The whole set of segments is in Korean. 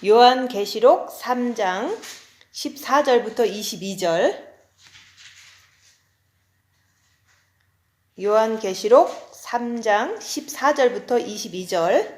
요한계시록 3장 14절부터 22절. 요한계시록 3장 14절부터 22절.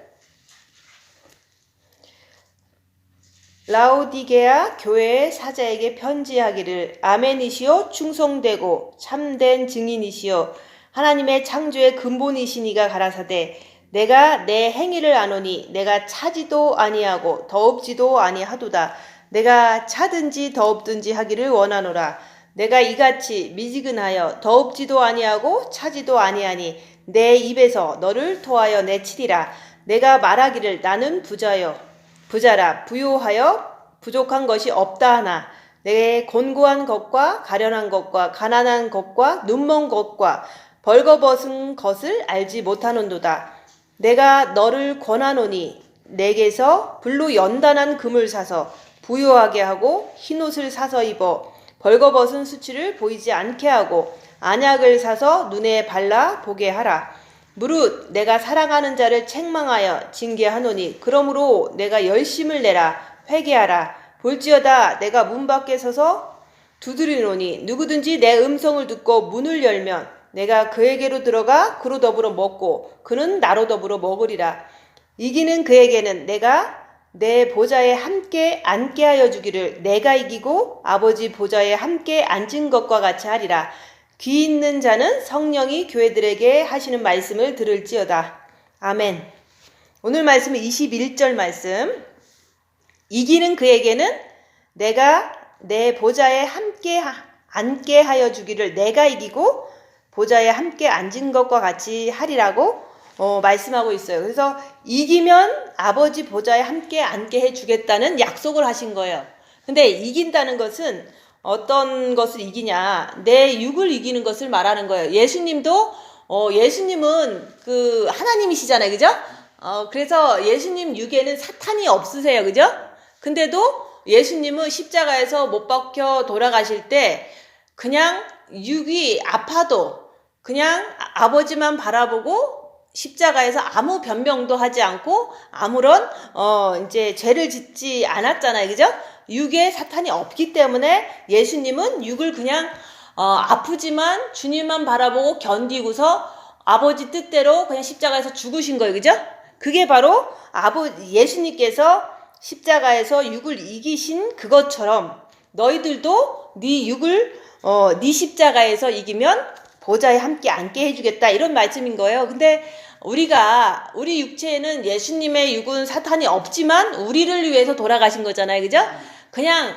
라오디게아 교회의 사자에게 편지하기를, 아멘이시오 충성되고 참된 증인이시오 하나님의 창조의 근본이시니가 가라사대, 내가 내 행위를 아노니 내가 차지도 아니하고 더웁지도 아니하도다. 내가 차든지 더웁든지 하기를 원하노라. 내가 이같이 미지근하여 더웁지도 아니하고 차지도 아니하니 내 입에서 너를 토하여 내치리라. 내가 말하기를, 나는 부자라 부요하여 부족한 것이 없다 하나, 내 곤고한 것과 가련한 것과 가난한 것과 눈먼 것과 벌거벗은 것을 알지 못하는도다. 내가 너를 권하노니 내게서 불로 연단한 금을 사서 부요하게 하고 흰옷을 사서 입어 벌거벗은 수치를 보이지 않게 하고 안약을 사서 눈에 발라 보게 하라. 무릇 내가 사랑하는 자를 책망하여 징계하노니 그러므로 내가 열심을 내라. 회개하라. 볼지어다 내가 문 밖에 서서 두드리노니 누구든지 내 음성을 듣고 문을 열면 내가 그에게로 들어가 그로 더불어 먹고 그는 나로 더불어 먹으리라. 이기는 그에게는 내가 내 보좌에 함께 앉게 하여 주기를, 내가 이기고 아버지 보좌에 함께 앉은 것과 같이 하리라. 귀 있는 자는 성령이 교회들에게 하시는 말씀을 들을지어다. 아멘. 오늘 말씀은 21절 말씀. 이기는 그에게는 내가 내 보좌에 함께 앉게 하여 주기를, 내가 이기고 보좌에 함께 앉은 것과 같이 하리라고 말씀하고 있어요. 그래서 이기면 아버지 보좌에 함께 앉게 해주겠다는 약속을 하신 거예요. 근데 이긴다는 것은 어떤 것을 이기냐, 내 육을 이기는 것을 말하는 거예요. 예수님도 예수님은 그 하나님이시잖아요, 그죠? 그래서 예수님 육에는 사탄이 없으세요, 그죠? 근데도 예수님은 십자가에서 못 박혀 돌아가실 때 그냥 육이 아파도 그냥 아버지만 바라보고 십자가에서 아무 변명도 하지 않고 아무런 이제 죄를 짓지 않았잖아요, 그죠? 육에 사탄이 없기 때문에 예수님은 육을 그냥 아프지만 주님만 바라보고 견디고서 아버지 뜻대로 그냥 십자가에서 죽으신 거예요, 그죠? 그게 바로 예수님께서 십자가에서 육을 이기신 그것처럼 너희들도 네 육을 네 십자가에서 이기면 보좌에 함께 앉게 해주겠다, 이런 말씀인 거예요. 근데 우리 육체에는 예수님의 육은 사탄이 없지만 우리를 위해서 돌아가신 거잖아요, 그죠? 그냥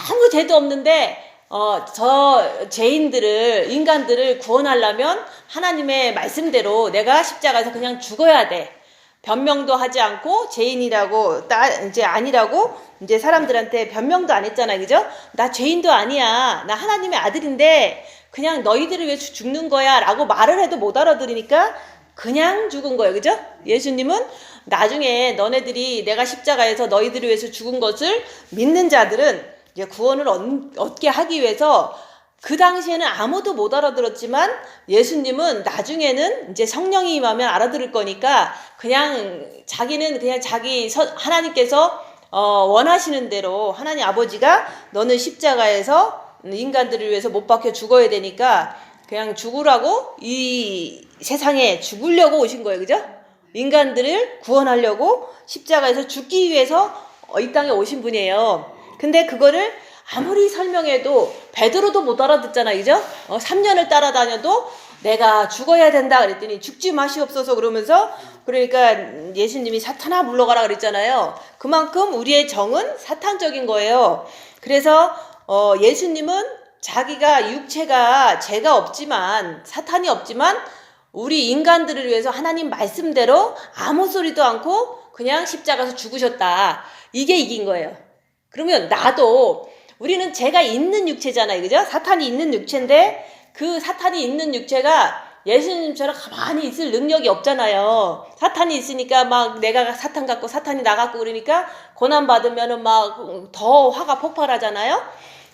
아무 죄도 없는데 저 인간들을 구원하려면 하나님의 말씀대로 내가 십자가에서 그냥 죽어야 돼. 변명도 하지 않고 죄인이라고 이제 아니라고 이제 사람들한테 변명도 안 했잖아요, 그죠? 나 죄인도 아니야, 나 하나님의 아들인데 그냥 너희들을 위해서 죽는 거야 라고 말을 해도 못 알아들으니까 그냥 죽은 거예요, 그죠? 예수님은 나중에 너네들이 내가 십자가에서 너희들을 위해서 죽은 것을 믿는 자들은 이제 구원을 얻게 하기 위해서, 그 당시에는 아무도 못 알아들었지만 예수님은 나중에는 이제 성령이 임하면 알아들을 거니까 그냥 자기는 그냥 하나님께서 원하시는 대로, 하나님 아버지가 너는 십자가에서 인간들을 위해서 못 박혀 죽어야 되니까 그냥 죽으라고 이 세상에 죽으려고 오신 거예요, 그죠? 인간들을 구원하려고 십자가에서 죽기 위해서 이 땅에 오신 분이에요. 근데 그거를 아무리 설명해도 베드로도 못 알아듣잖아요, 그죠? 3년을 따라다녀도 내가 죽어야 된다 그랬더니 죽지 마시옵소서 그러면서, 그러니까 예수님이 사탄아 물러가라 그랬잖아요. 그만큼 우리의 정은 사탄적인 거예요. 그래서 예수님은 자기가 육체가 죄가 없지만 사탄이 없지만 우리 인간들을 위해서 하나님 말씀대로 아무 소리도 않고 그냥 십자가에서 죽으셨다. 이게 이긴 거예요. 그러면 우리는 죄가 있는 육체잖아요, 그죠? 사탄이 있는 육체인데 그 사탄이 있는 육체가 예수님처럼 가만히 있을 능력이 없잖아요. 사탄이 있으니까 막 내가 사탄 같고 사탄이 나 같고 그러니까 고난 받으면은 막 더 화가 폭발하잖아요.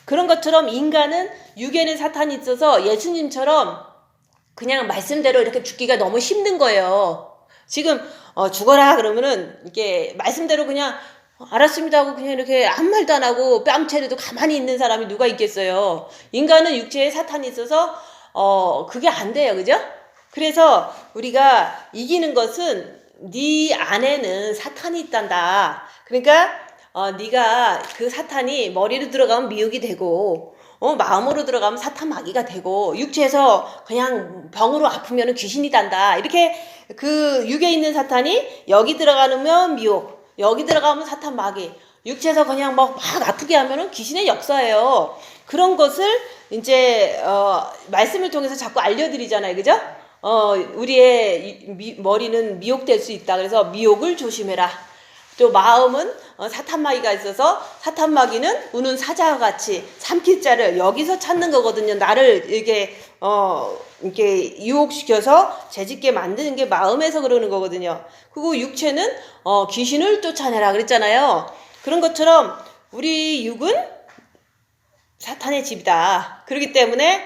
그런 것처럼 인간은 육에는 사탄이 있어서 예수님처럼 그냥 말씀대로 이렇게 죽기가 너무 힘든 거예요. 지금 죽어라 그러면은 이게 말씀대로 그냥 알았습니다 하고 그냥 이렇게 아무 말도 안 하고 뺨때려도 가만히 있는 사람이 누가 있겠어요. 인간은 육체에 사탄이 있어서 그게 안 돼요. 그죠? 그래서 우리가 이기는 것은 네 안에는 사탄이 있단다. 그러니까 네가 그 사탄이 머리로 들어가면 미혹이 되고 마음으로 들어가면 사탄 마귀가 되고 육체에서 그냥 병으로 아프면 귀신이 단다. 이렇게 그 육에 있는 사탄이 여기 들어가면 미혹, 여기 들어가면 사탄 마귀, 육체에서 그냥 막 아프게 하면은 귀신의 역사예요. 그런 것을 이제 말씀을 통해서 자꾸 알려드리잖아요. 그죠? 우리의 머리는 미혹될 수 있다. 그래서 미혹을 조심해라. 또 마음은 사탄 마귀가 있어서 사탄 마귀는 우는 사자와 같이 삼킬 자를 여기서 찾는 거거든요. 나를 이렇게 유혹시켜서 죄짓게 만드는 게 마음에서 그러는 거거든요. 그리고 육체는 귀신을 쫓아내라 그랬잖아요. 그런 것처럼 우리 육은 사탄의 집이다. 그렇기 때문에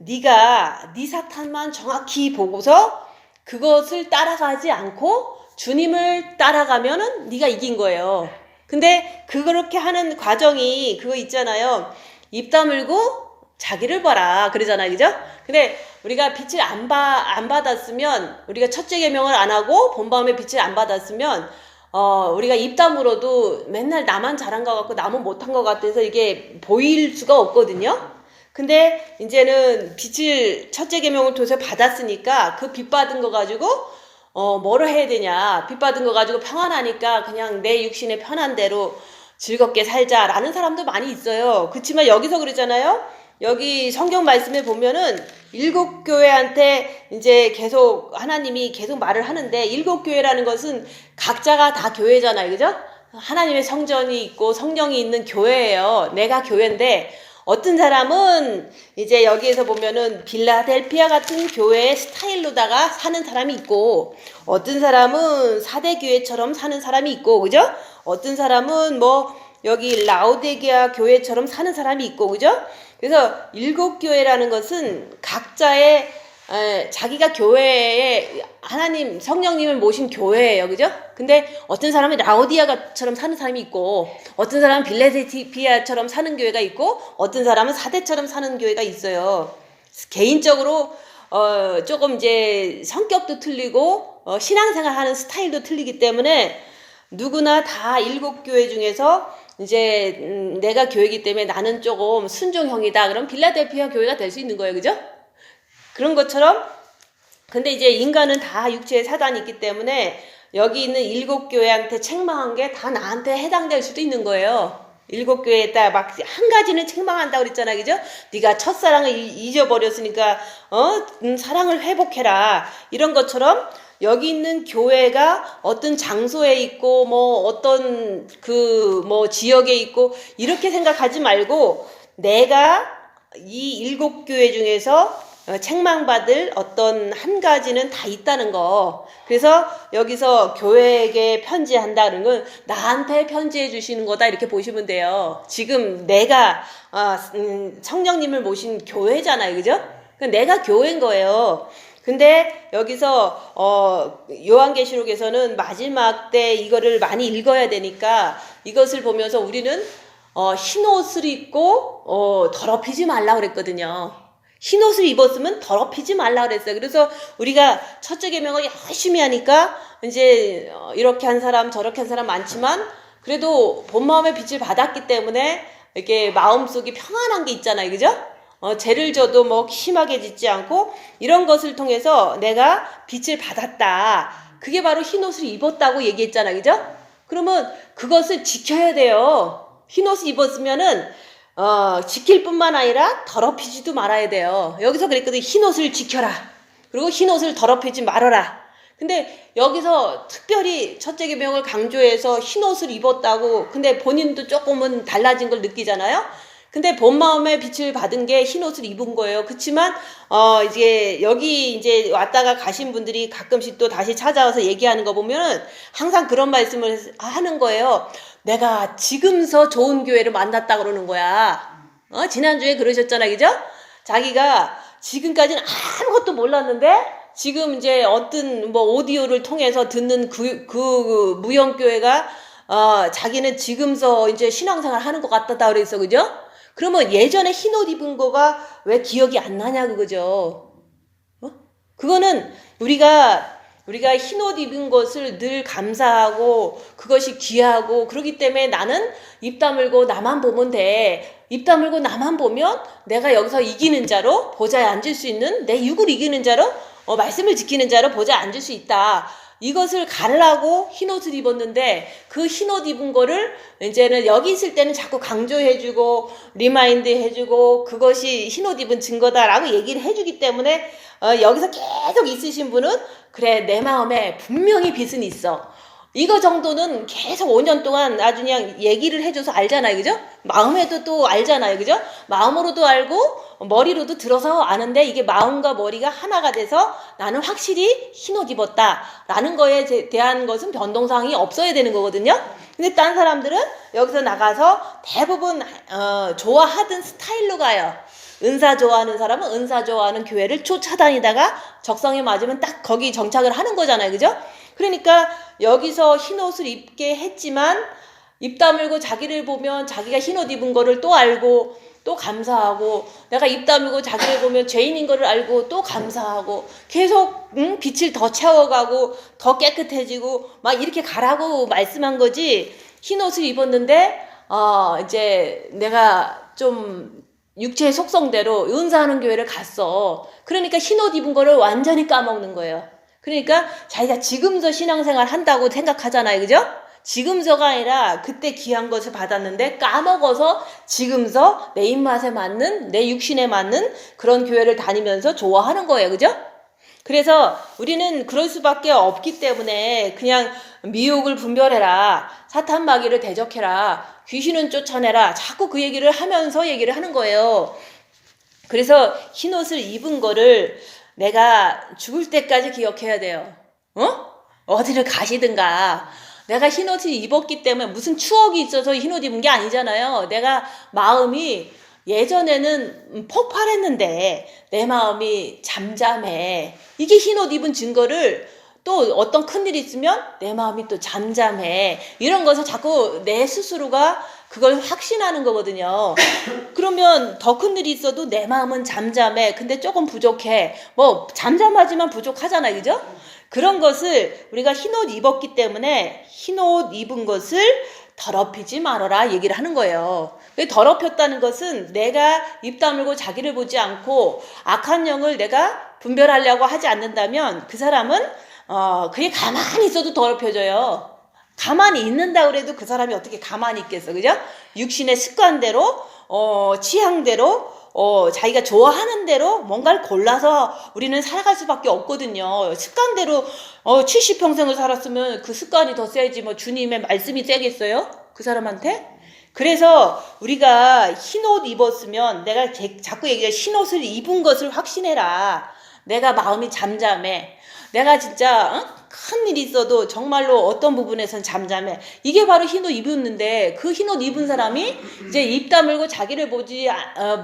네가 네 사탄만 정확히 보고서 그것을 따라가지 않고 주님을 따라가면은 네가 이긴 거예요. 근데 그렇게 하는 과정이 그거 있잖아요. 입 다물고 자기를 봐라 그러잖아요. 그죠? 근데 우리가 빛을 안 받았으면, 우리가 첫째 계명을 안 하고 본밤에 빛을 안 받았으면 우리가 입 다물어도 맨날 나만 잘한 것 같고 남은 못한 것 같아서 이게 보일 수가 없거든요. 근데 이제는 빛을 첫째 계명을 통해서 받았으니까 그 빛 받은 거 가지고 뭐를 해야 되냐. 빛 받은 거 가지고 평안하니까 그냥 내 육신의 편한 대로 즐겁게 살자라는 사람도 많이 있어요. 그렇지만 여기서 그러잖아요. 여기 성경 말씀에 보면은 7교회한테 이제 계속 하나님이 계속 말을 하는데, 7교회라는 것은 각자가 다 교회잖아요. 그죠? 하나님의 성전이 있고 성령이 있는 교회예요. 내가 교회인데 어떤 사람은 이제 여기에서 보면은 빌라델피아 같은 교회의 스타일로다가 사는 사람이 있고, 어떤 사람은 사대교회처럼 사는 사람이 있고, 그죠? 어떤 사람은 뭐 여기 라오디게아 교회처럼 사는 사람이 있고, 그죠? 그래서 7교회라는 것은 각자의 자기가 교회에 하나님 성령님을 모신 교회예요. 그죠? 근데 어떤 사람은 라오디아처럼 사는 사람이 있고, 어떤 사람은 빌라델피아처럼 사는 교회가 있고, 어떤 사람은 사대처럼 사는 교회가 있어요. 개인적으로 조금 이제 성격도 틀리고 신앙생활 하는 스타일도 틀리기 때문에 누구나 다 7교회 중에서 이제 내가 교회이기 때문에 나는 조금 순종형이다. 그럼 빌라델피아 교회가 될 수 있는 거예요. 그죠? 그런 것처럼, 근데 이제 인간은 다 육체에 사단이 있기 때문에 여기 있는 7교회한테 책망한 게 다 나한테 해당될 수도 있는 거예요. 7교회에다 막 한 가지는 책망한다고 그랬잖아. 그죠? 네가 첫사랑을 잊어버렸으니까 사랑을 회복해라. 이런 것처럼 여기 있는 교회가 어떤 장소에 있고 뭐 어떤 그 뭐 지역에 있고 이렇게 생각하지 말고, 내가 이 7교회 중에서 책망받을 어떤 한 가지는 다 있다는 거. 그래서 여기서 교회에게 편지한다 그런 건 나한테 편지해 주시는 거다 이렇게 보시면 돼요. 지금 내가 성령님을 모신 교회잖아요. 그죠? 내가 교회인 거예요. 근데 여기서 요한계시록에서는 마지막 때 이거를 많이 읽어야 되니까 이것을 보면서 우리는 흰 옷을 입고 더럽히지 말라 그랬거든요. 흰 옷을 입었으면 더럽히지 말라 그랬어요. 그래서 우리가 첫째 계명을 열심히 하니까 이제 이렇게 한 사람 저렇게 한 사람 많지만, 그래도 본 마음의 빛을 받았기 때문에 이렇게 마음속이 평안한 게 있잖아요. 그죠? 죄를 져도 뭐 심하게 짓지 않고, 이런 것을 통해서 내가 빛을 받았다. 그게 바로 흰 옷을 입었다고 얘기했잖아요. 그죠? 그러면 그것을 지켜야 돼요. 흰 옷을 입었으면은 지킬 뿐만 아니라 더럽히지도 말아야 돼요. 여기서 그랬거든요. 흰 옷을 지켜라. 그리고 흰 옷을 더럽히지 말아라. 근데 여기서 특별히 첫째 계명을 강조해서 흰 옷을 입었다고, 근데 본인도 조금은 달라진 걸 느끼잖아요. 근데 본 마음의 빛을 받은 게 흰 옷을 입은 거예요. 그렇지만 이제 여기 이제 왔다가 가신 분들이 가끔씩 또 다시 찾아와서 얘기하는 거 보면은 항상 그런 말씀을 하는 거예요. 내가 지금서 좋은 교회를 만났다 그러는 거야. 지난주에 그러셨잖아요. 그죠? 자기가 지금까지는 아무것도 몰랐는데 지금 이제 어떤 뭐 오디오를 통해서 듣는 그 무형교회가 자기는 지금서 이제 신앙생활 하는 것 같다 그랬어, 그죠? 그러면 예전에 흰 옷 입은 거가 왜 기억이 안 나냐, 그거죠? 그거는 우리가 흰 옷 입은 것을 늘 감사하고 그것이 귀하고 그러기 때문에 나는 입 다물고 나만 보면 돼. 입 다물고 나만 보면 내가 여기서 이기는 자로 보좌에 앉을 수 있는, 내 육을 이기는 자로 말씀을 지키는 자로 보좌에 앉을 수 있다. 이것을 가르라고 흰 옷을 입었는데 그 흰 옷 입은 거를 이제는 여기 있을 때는 자꾸 강조해주고 리마인드 해주고 그것이 흰 옷 입은 증거다라고 얘기를 해주기 때문에 여기서 계속 있으신 분은 그래, 내 마음에 분명히 빛은 있어. 이거 정도는 계속 5년 동안 아주 그냥 얘기를 해줘서 알잖아요, 그죠? 마음에도 또 알잖아요, 그죠? 마음으로도 알고 머리로도 들어서 아는데 이게 마음과 머리가 하나가 돼서 나는 확실히 흰옷 입었다 라는 거에 대한 것은 변동사항이 없어야 되는 거거든요. 근데 딴 사람들은 여기서 나가서 대부분 좋아하던 스타일로 가요. 은사 좋아하는 사람은 은사 좋아하는 교회를 쫓아다니다가 적성에 맞으면 딱 거기 정착을 하는 거잖아요, 그죠? 그러니까 여기서 흰옷을 입게 했지만 입 다물고 자기를 보면 자기가 흰옷 입은 거를 또 알고 또 감사하고, 내가 입 다물고 자기를 보면 죄인인 거를 알고 또 감사하고, 계속 빛을 더 채워가고 더 깨끗해지고 막 이렇게 가라고 말씀한 거지. 흰옷을 입었는데 이제 내가 좀 육체의 속성대로 은사하는 교회를 갔어. 그러니까 흰옷 입은 거를 완전히 까먹는 거예요. 그러니까 자기가 지금서 신앙생활 한다고 생각하잖아요, 그죠? 지금서가 아니라 그때 귀한 것을 받았는데 까먹어서 지금서 내 입맛에 맞는, 내 육신에 맞는 그런 교회를 다니면서 좋아하는 거예요, 그죠? 그래서 우리는 그럴 수밖에 없기 때문에 그냥 미혹을 분별해라, 사탄 마귀를 대적해라, 귀신은 쫓아내라, 자꾸 그 얘기를 하면서 얘기를 하는 거예요. 그래서 흰옷을 입은 거를 내가 죽을 때까지 기억해야 돼요. 어디를 가시든가 내가 흰옷을 입었기 때문에 무슨 추억이 있어서 흰옷 입은 게 아니잖아요. 내가 마음이 예전에는 폭발했는데 내 마음이 잠잠해. 이게 흰옷 입은 증거를, 또 어떤 큰일이 있으면 내 마음이 또 잠잠해. 이런 것을 자꾸 내 스스로가 그걸 확신하는 거거든요. 그러면 더 큰일이 있어도 내 마음은 잠잠해. 근데 조금 부족해. 뭐 잠잠하지만 부족하잖아요, 그죠? 그런 것을 우리가 흰옷 입었기 때문에 흰옷 입은 것을 더럽히지 말아라 얘기를 하는 거예요. 더럽혔다는 것은 내가 입 다물고 자기를 보지 않고 악한 영을 내가 분별하려고 하지 않는다면 그 사람은 그게 가만히 있어도 더럽혀져요. 가만히 있는다 그래도 그 사람이 어떻게 가만히 있겠어, 그죠? 육신의 습관대로 취향대로 자기가 좋아하는 대로 뭔가를 골라서 우리는 살아갈 수밖에 없거든요. 습관대로 70평생을 살았으면 그 습관이 더 세지 뭐 주님의 말씀이 세겠어요? 그 사람한테? 그래서 우리가 흰옷 입었으면, 내가 자꾸 얘기해, 흰옷을 입은 것을 확신해라. 내가 마음이 잠잠해. 내가 진짜 큰 일이 있어도 정말로 어떤 부분에선 잠잠해. 이게 바로 흰옷 입었는데, 그 흰옷 입은 사람이 이제 입 다물고 자기를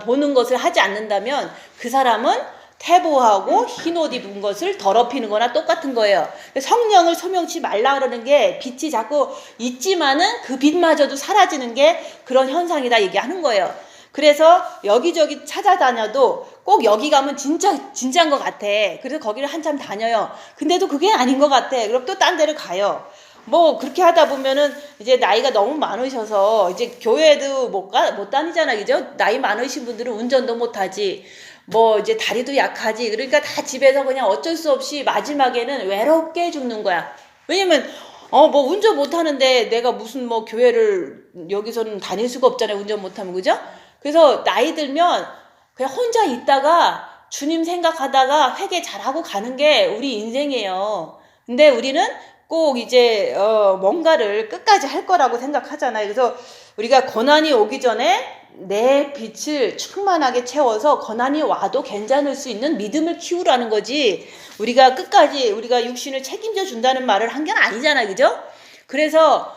보는 것을 하지 않는다면 그 사람은 태보하고 흰옷 입은 것을 더럽히는 거나 똑같은 거예요. 성령을 소명치 말라 그러는 게, 빛이 자꾸 있지만은 그 빛마저도 사라지는 게 그런 현상이다 얘기하는 거예요. 그래서 여기저기 찾아다녀도 꼭 여기 가면 진짜인 것 같아. 그래서 거기를 한참 다녀요. 근데도 그게 아닌 것 같아. 그럼 또 딴 데를 가요. 뭐 그렇게 하다 보면은 이제 나이가 너무 많으셔서 이제 교회도 못 다니잖아요, 그죠? 나이 많으신 분들은 운전도 못하지. 뭐 이제 다리도 약하지. 그러니까 다 집에서 그냥 어쩔 수 없이 마지막에는 외롭게 죽는 거야. 왜냐면 뭐 운전 못하는데 내가 무슨 뭐 교회를 여기서는 다닐 수가 없잖아요, 운전 못하면, 그죠? 그래서 나이 들면 그냥 혼자 있다가 주님 생각하다가 회개 잘하고 가는 게 우리 인생이에요. 근데 우리는 꼭 이제 뭔가를 끝까지 할 거라고 생각하잖아요. 그래서 우리가 고난이 오기 전에 내 빛을 충만하게 채워서 고난이 와도 괜찮을 수 있는 믿음을 키우라는 거지, 우리가 끝까지 우리가 육신을 책임져 준다는 말을 한 게 아니잖아요, 그죠? 그래서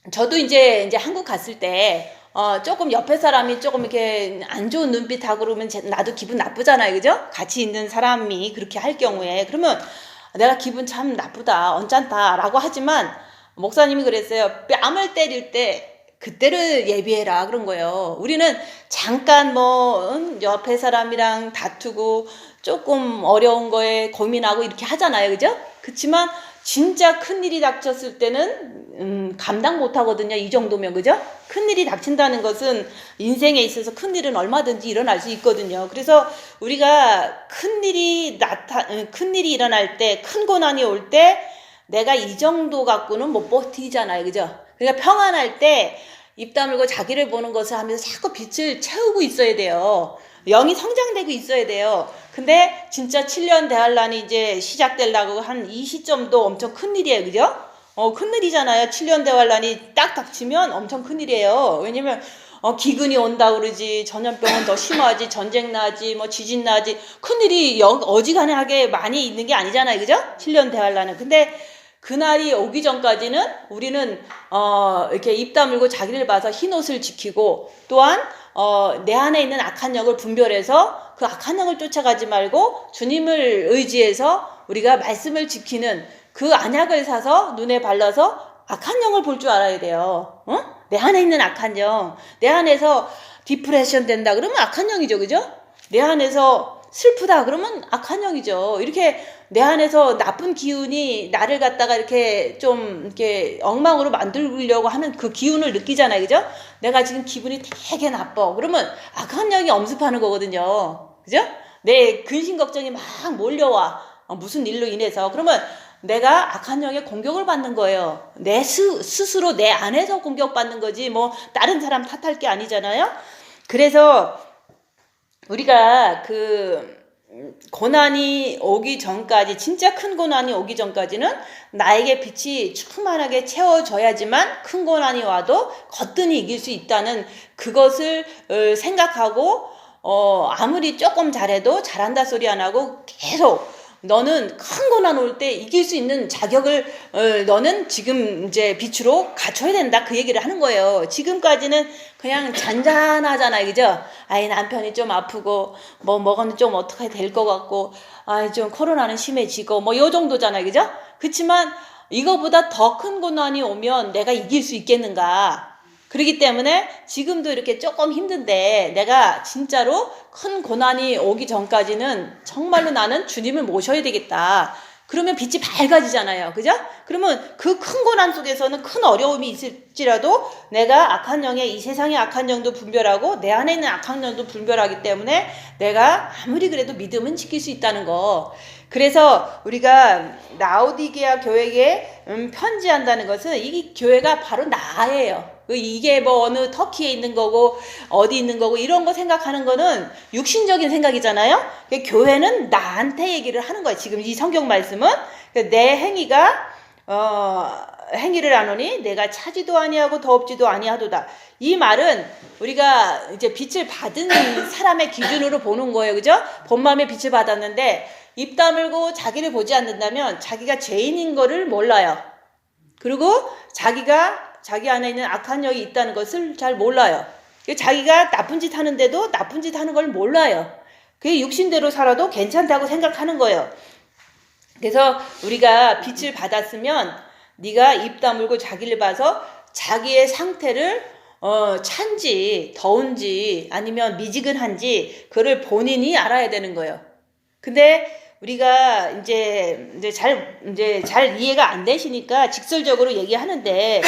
저도 이제 한국 갔을 때 조금 옆에 사람이 조금 이렇게 안 좋은 눈빛하고 그러면 나도 기분 나쁘잖아요, 그죠? 같이 있는 사람이 그렇게 할 경우에. 그러면 내가 기분 참 나쁘다, 언짢다 라고 하지만 목사님이 그랬어요. 뺨을 때릴 때 그때를 예비해라 그런 거예요. 우리는 잠깐 옆에 사람이랑 다투고 조금 어려운 거에 고민하고 이렇게 하잖아요. 그죠? 그렇지만 진짜 큰일이 닥쳤을 때는 감당 못 하거든요. 이 정도면. 그죠? 큰일이 닥친다는 것은 인생에 있어서 큰일은 얼마든지 일어날 수 있거든요. 그래서 우리가 큰일이 일어날 때, 큰 고난이 올 때 내가 이 정도 갖고는 못 버티잖아요. 그죠? 그러니까 평안할 때 입 다물고 자기를 보는 것을 하면서 자꾸 빛을 채우고 있어야 돼요. 영이 성장되고 있어야 돼요. 근데 진짜 7년 대환란이 이제 시작되려고 한 이 시점도 엄청 큰일이에요. 그죠? 큰일이잖아요. 7년 대환란이 딱 닥치면 엄청 큰일이에요. 왜냐면 기근이 온다 그러지, 전염병은 더 심하지, 전쟁 나지, 지진 나지, 큰일이 어지간하게 많이 있는 게 아니잖아요. 그죠? 7년 대환란은. 근데 그날이 오기 전까지는 우리는 이렇게 입 다물고 자기를 봐서 흰옷을 지키고, 또한 내 안에 있는 악한 영을 분별해서 그 악한 영을 쫓아가지 말고 주님을 의지해서 우리가 말씀을 지키는 그 안약을 사서 눈에 발라서 악한 영을 볼 줄 알아야 돼요. 내 안에 있는 악한 영, 내 안에서 디프레션 된다 그러면 악한 영이죠. 그죠? 내 안에서 슬프다 그러면 악한 영이죠. 이렇게 내 안에서 나쁜 기운이 나를 갖다가 이렇게 좀 이렇게 엉망으로 만들려고 하는 그 기운을 느끼잖아요. 그죠? 내가 지금 기분이 되게 나빠. 그러면 악한 영이 엄습하는 거거든요. 그죠? 내 근심 걱정이 막 몰려와. 무슨 일로 인해서. 그러면 내가 악한 영의 공격을 받는 거예요. 내 스스로 내 안에서 공격받는 거지 다른 사람 탓할 게 아니잖아요. 그래서 우리가 고난이 오기 전까지, 진짜 큰 고난이 오기 전까지는 나에게 빛이 충만하게 채워져야지만 큰 고난이 와도 거뜬히 이길 수 있다는 그것을 생각하고 아무리 조금 잘해도 잘한다 소리 안 하고 계속 너는 큰 고난 올 때 이길 수 있는 자격을 너는 지금 이제 빛으로 갖춰야 된다, 그 얘기를 하는 거예요. 지금까지는 그냥 잔잔하잖아요. 그죠? 아이 남편이 좀 아프고 먹었는데 좀 어떻게 될 것 같고 아이 좀 코로나는 심해지고 요 정도잖아요. 그죠? 그렇지만 이거보다 더 큰 고난이 오면 내가 이길 수 있겠는가? 그렇기 때문에 지금도 이렇게 조금 힘든데 내가 진짜로 큰 고난이 오기 전까지는 정말로 나는 주님을 모셔야 되겠다. 그러면 빛이 밝아지잖아요. 그죠? 그러면 그 큰 고난 속에서는 큰 어려움이 있을지라도 내가 악한 영의 이 세상의 악한 영도 분별하고 내 안에 있는 악한 영도 분별하기 때문에 내가 아무리 그래도 믿음은 지킬 수 있다는 거. 그래서 우리가 라오디게아 교회에 편지한다는 것은 이 교회가 바로 나예요. 이게 어느 터키에 있는 거고 어디 있는 거고 이런 거 생각하는 거는 육신적인 생각이잖아요. 교회는 나한테 얘기를 하는 거예요. 지금 이 성경 말씀은 내 행위가 행위를 안 하니 내가 차지도 아니하고 더럽지도 아니하도다. 이 말은 우리가 이제 빛을 받은 사람의 기준으로 보는 거예요. 그죠? 본 마음에 빛을 받았는데 입 다물고 자기를 보지 않는다면 자기가 죄인인 거를 몰라요. 그리고 자기 안에 있는 악한 영이 있다는 것을 잘 몰라요. 자기가 나쁜 짓 하는데도 나쁜 짓 하는 걸 몰라요. 그게 육신대로 살아도 괜찮다고 생각하는 거예요. 그래서 우리가 빛을 받았으면 네가 입 다물고 자기를 봐서 자기의 상태를 찬지 더운지 아니면 미지근한지 그를 본인이 알아야 되는 거예요. 근데 우리가 이제 잘 이해가 안 되시니까 직설적으로 얘기하는데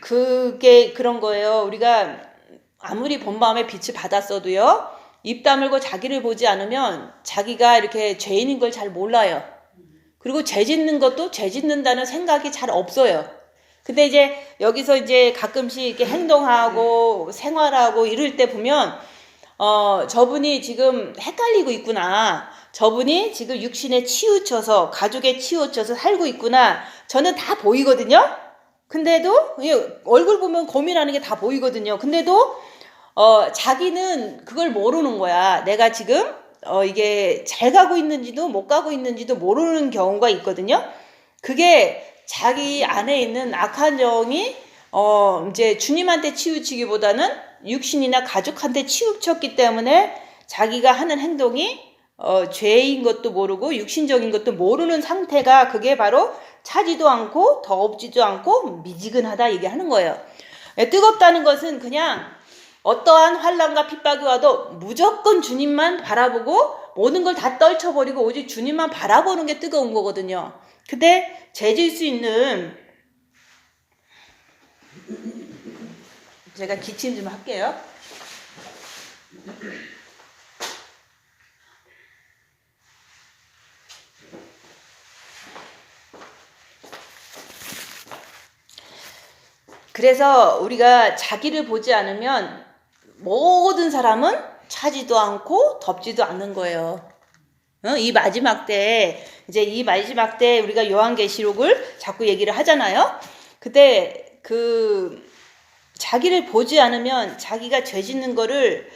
그게 그런 거예요. 우리가 아무리 본 마음에 빛을 받았어도요, 입 다물고 자기를 보지 않으면 자기가 이렇게 죄인인 걸 잘 몰라요. 그리고 죄 짓는 것도 죄 짓는다는 생각이 잘 없어요. 근데 이제 여기서 이제 가끔씩 이렇게 행동하고 생활하고 이럴 때 보면 저분이 지금 헷갈리고 있구나. 저분이 지금 육신에 치우쳐서 가족에 치우쳐서 살고 있구나. 저는 다 보이거든요. 근데도 얼굴 보면 고민하는 게 다 보이거든요. 근데도 자기는 그걸 모르는 거야. 내가 지금 이게 잘 가고 있는지도 못 가고 있는지도 모르는 경우가 있거든요. 그게 자기 안에 있는 악한 영이 이제 주님한테 치우치기보다는 육신이나 가족한테 치우쳤기 때문에 자기가 하는 행동이 죄인 것도 모르고 육신적인 것도 모르는 상태가 그게 바로 차지도 않고 더웁지도 않고 미지근하다 얘기하는 거예요. 뜨겁다는 것은 그냥 어떠한 환난과 핍박이 와도 무조건 주님만 바라보고 모든 걸 다 떨쳐버리고 오직 주님만 바라보는 게 뜨거운 거거든요. 근데 재질 수 있는, 제가 기침 좀 할게요. 그래서 우리가 자기를 보지 않으면 모든 사람은 차지도 않고 덥지도 않는 거예요. 이 마지막 때, 이제 이 마지막 때 우리가 요한계시록을 자꾸 얘기를 하잖아요. 그때 자기를 보지 않으면 자기가 죄 짓는 거를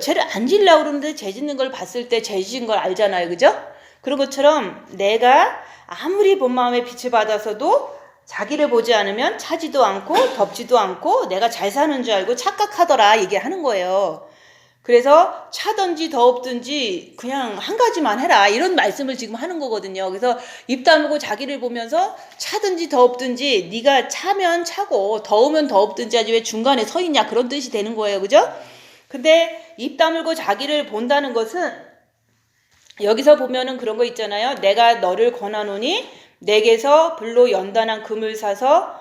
죄를 안 지으려고 그러는데 죄 짓는 걸 봤을 때 죄 짓은 걸 알잖아요. 그죠? 그런 것처럼 내가 아무리 본 마음에 빛을 받아서도 자기를 보지 않으면 차지도 않고 덥지도 않고 내가 잘 사는 줄 알고 착각하더라 얘기하는 거예요. 그래서 차든지 더웁든지 그냥 한 가지만 해라 이런 말씀을 지금 하는 거거든요. 그래서 입 다물고 자기를 보면서 차든지 더웁든지 네가 차면 차고 더우면 더웁든지 하지 왜 중간에 서 있냐 그런 뜻이 되는 거예요. 그죠? 근데 입 다물고 자기를 본다는 것은 여기서 보면은 그런 거 있잖아요. 내가 너를 권하노니 내게서 불로 연단한 금을 사서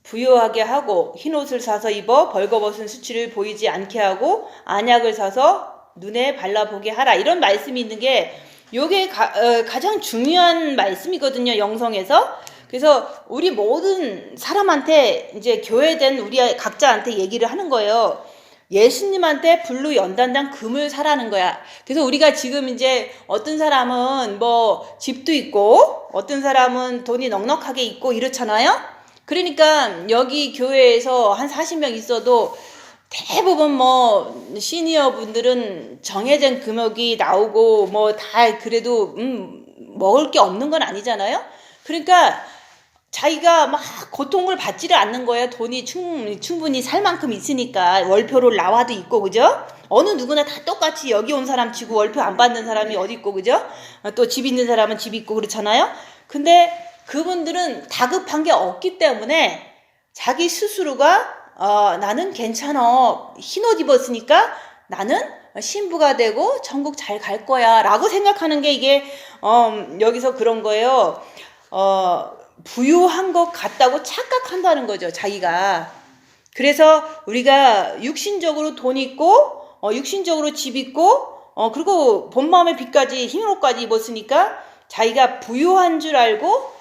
부요하게 하고 흰옷을 사서 입어 벌거벗은 수치를 보이지 않게 하고 안약을 사서 눈에 발라보게 하라 이런 말씀이 있는 게 요게 가장 중요한 말씀이거든요. 영성에서. 그래서 우리 모든 사람한테 이제 교회된 우리 각자한테 얘기를 하는 거예요. 예수님한테 불로 연단한 금을 사라는 거야. 그래서 우리가 지금 이제 어떤 사람은 뭐 집도 있고 어떤 사람은 돈이 넉넉하게 있고 이렇잖아요. 그러니까 여기 교회에서 한 40명 있어도 대부분 뭐 시니어 분들은 정해진 금액이 나오고 뭐 다 그래도 먹을 게 없는 건 아니잖아요. 그러니까 자기가 막 고통을 받지를 않는 거예요. 돈이 충분히 살 만큼 있으니까 월표를 나와도 있고 그죠? 어느 누구나 다 똑같이 여기 온 사람 치고 월표 안 받는 사람이 어디 있고 그죠? 또 집 있는 사람은 집 있고 그렇잖아요. 근데 그분들은 다급한 게 없기 때문에 자기 스스로가 나는 괜찮아 흰옷 입었으니까 나는 신부가 되고 천국 잘 갈 거야 라고 생각하는 게 이게 여기서 그런 거예요. 부유한 것 같다고 착각한다는 거죠, 자기가. 그래서 우리가 육신적으로 돈 있고, 육신적으로 집 있고, 그리고 본 마음의 빛까지 흰 옷까지 입었으니까 자기가 부유한 줄 알고,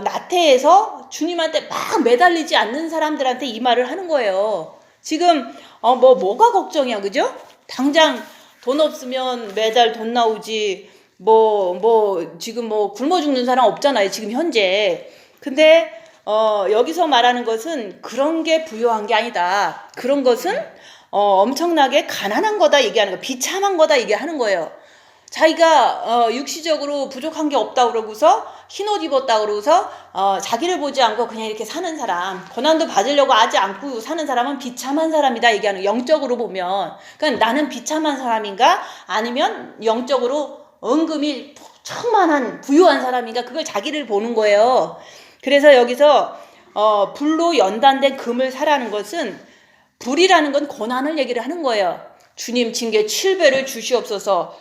나태해서 주님한테 막 매달리지 않는 사람들한테 이 말을 하는 거예요. 지금, 뭐가 걱정이야, 그죠? 당장 돈 없으면 매달 돈 나오지, 지금 굶어 죽는 사람 없잖아요, 지금 현재. 근데 여기서 말하는 것은 그런 게 부유한 게 아니다. 그런 것은 엄청나게 가난한 거다 얘기하는 거예요. 비참한 거다 얘기하는 거예요. 자기가 육시적으로 부족한 게 없다 그러고서 흰옷 입었다 그러고서 자기를 보지 않고 그냥 이렇게 사는 사람, 고난도 받으려고 하지 않고 사는 사람은 비참한 사람이다 얘기하는 거예요. 영적으로 보면. 그러니까 나는 비참한 사람인가? 아니면 영적으로 은금이 천만한 부유한 사람인가? 그걸 자기를 보는 거예요. 그래서 여기서 불로 연단된 금을 사라는 것은 불이라는 건 고난을 얘기를 하는 거예요. 주님 징계 7배를 주시옵소서.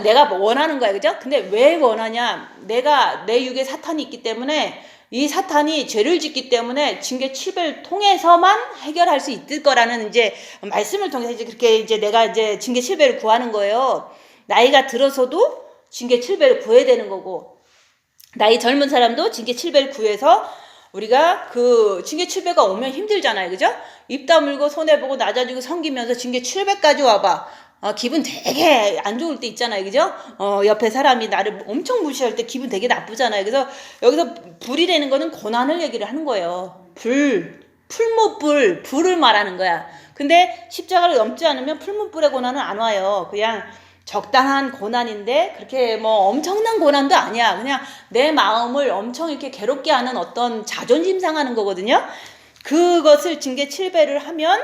내가 원하는 거야, 그죠? 근데 왜 원하냐? 내가 내 육에 사탄이 있기 때문에 이 사탄이 죄를 짓기 때문에 징계 7배를 통해서만 해결할 수 있을 거라는 이제 말씀을 통해서 이제 그렇게 이제 내가 이제 징계 7배를 구하는 거예요. 나이가 들어서도 징계 7배를 구해야 되는 거고. 나이 젊은 사람도 징계 7배를 구해서 우리가 그 징계 7배가 오면 힘들잖아요. 그죠? 입 다물고 손해보고 낮아지고 섬기면서 징계 7배까지 와봐. 기분 되게 안 좋을 때 있잖아요. 그죠? 옆에 사람이 나를 엄청 무시할 때 기분 되게 나쁘잖아요. 그래서 여기서 불이라는 거는 고난을 얘기를 하는 거예요. 풀무불을 말하는 거야. 근데 십자가를 넘지 않으면 풀무불의 고난은 안 와요. 그냥 적당한 고난인데 그렇게 엄청난 고난도 아니야. 그냥 내 마음을 엄청 이렇게 괴롭게 하는 어떤 자존심 상하는 거거든요. 그것을 징계 7배를 하면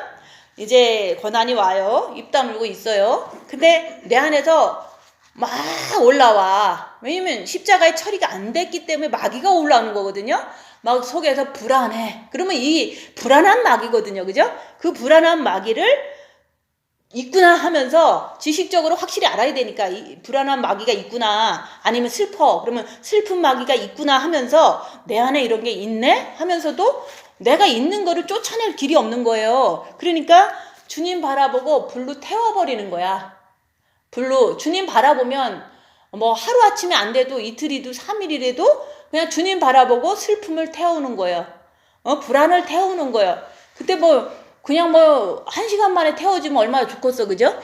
이제 고난이 와요. 입 다물고 있어요. 근데 내 안에서 막 올라와. 왜냐면 십자가의 처리가 안 됐기 때문에 마귀가 올라오는 거거든요. 막 속에서 불안해. 그러면 이 불안한 마귀거든요. 그죠? 그 불안한 마귀를 있구나 하면서 지식적으로 확실히 알아야 되니까 이 불안한 마귀가 있구나, 아니면 슬퍼 그러면 슬픈 마귀가 있구나 하면서 내 안에 이런 게 있네 하면서도 내가 있는 거를 쫓아낼 길이 없는 거예요. 그러니까 주님 바라보고 불로 태워버리는 거야. 불로 주님 바라보면 뭐 하루아침에 안 돼도 이틀이도 3일이라도 그냥 주님 바라보고 슬픔을 태우는 거예요. 불안을 태우는 거예요. 그때 뭐 그냥 뭐 1시간 만에 태워지면 얼마나 좋겠어, 그죠?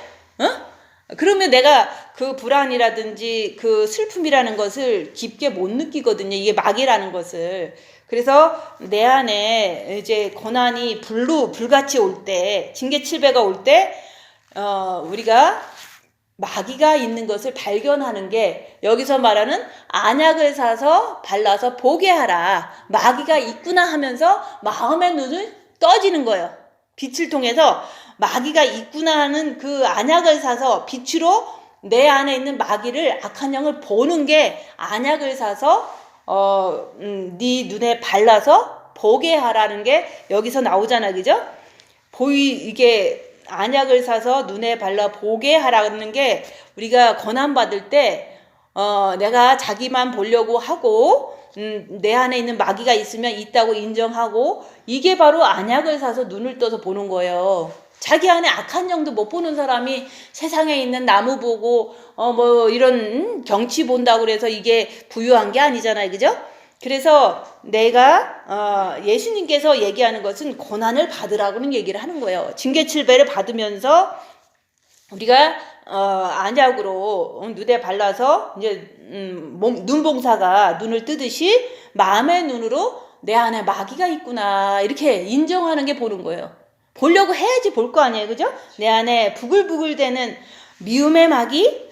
그러면 내가 그 불안이라든지 그 슬픔이라는 것을 깊게 못 느끼거든요. 이게 마귀라는 것을. 그래서 내 안에 이제 고난이 불같이 올 때, 징계칠배가 올 때, 우리가 마귀가 있는 것을 발견하는 게 여기서 말하는 안약을 사서 발라서 보게 하라. 마귀가 있구나 하면서 마음의 눈을 떠지는 거예요. 빛을 통해서 마귀가 있구나 하는 그 안약을 사서 빛으로 내 안에 있는 마귀를, 악한 영을 보는 게 안약을 사서 네 눈에 발라서 보게 하라는 게 여기서 나오잖아, 그죠? 이게 안약을 사서 눈에 발라 보게 하라는 게 우리가 고난받을 때 내가 자기만 보려고 하고 내 안에 있는 마귀가 있으면 있다고 인정하고, 이게 바로 안약을 사서 눈을 떠서 보는 거예요. 자기 안에 악한 영도 못 보는 사람이 세상에 있는 나무 보고 뭐 이런 경치 본다고 그래서 이게 부유한 게 아니잖아요, 그죠? 그래서 내가 예수님께서 얘기하는 것은 고난을 받으라고는 얘기를 하는 거예요. 징계칠배를 받으면서 우리가 안약으로 눈에 발라서 이제 눈봉사가 눈을 뜨듯이 마음의 눈으로 내 안에 마귀가 있구나 이렇게 인정하는 게 보는 거예요. 보려고 해야지 볼 거 아니에요, 그죠? 내 안에 부글부글대는 미움의 마귀,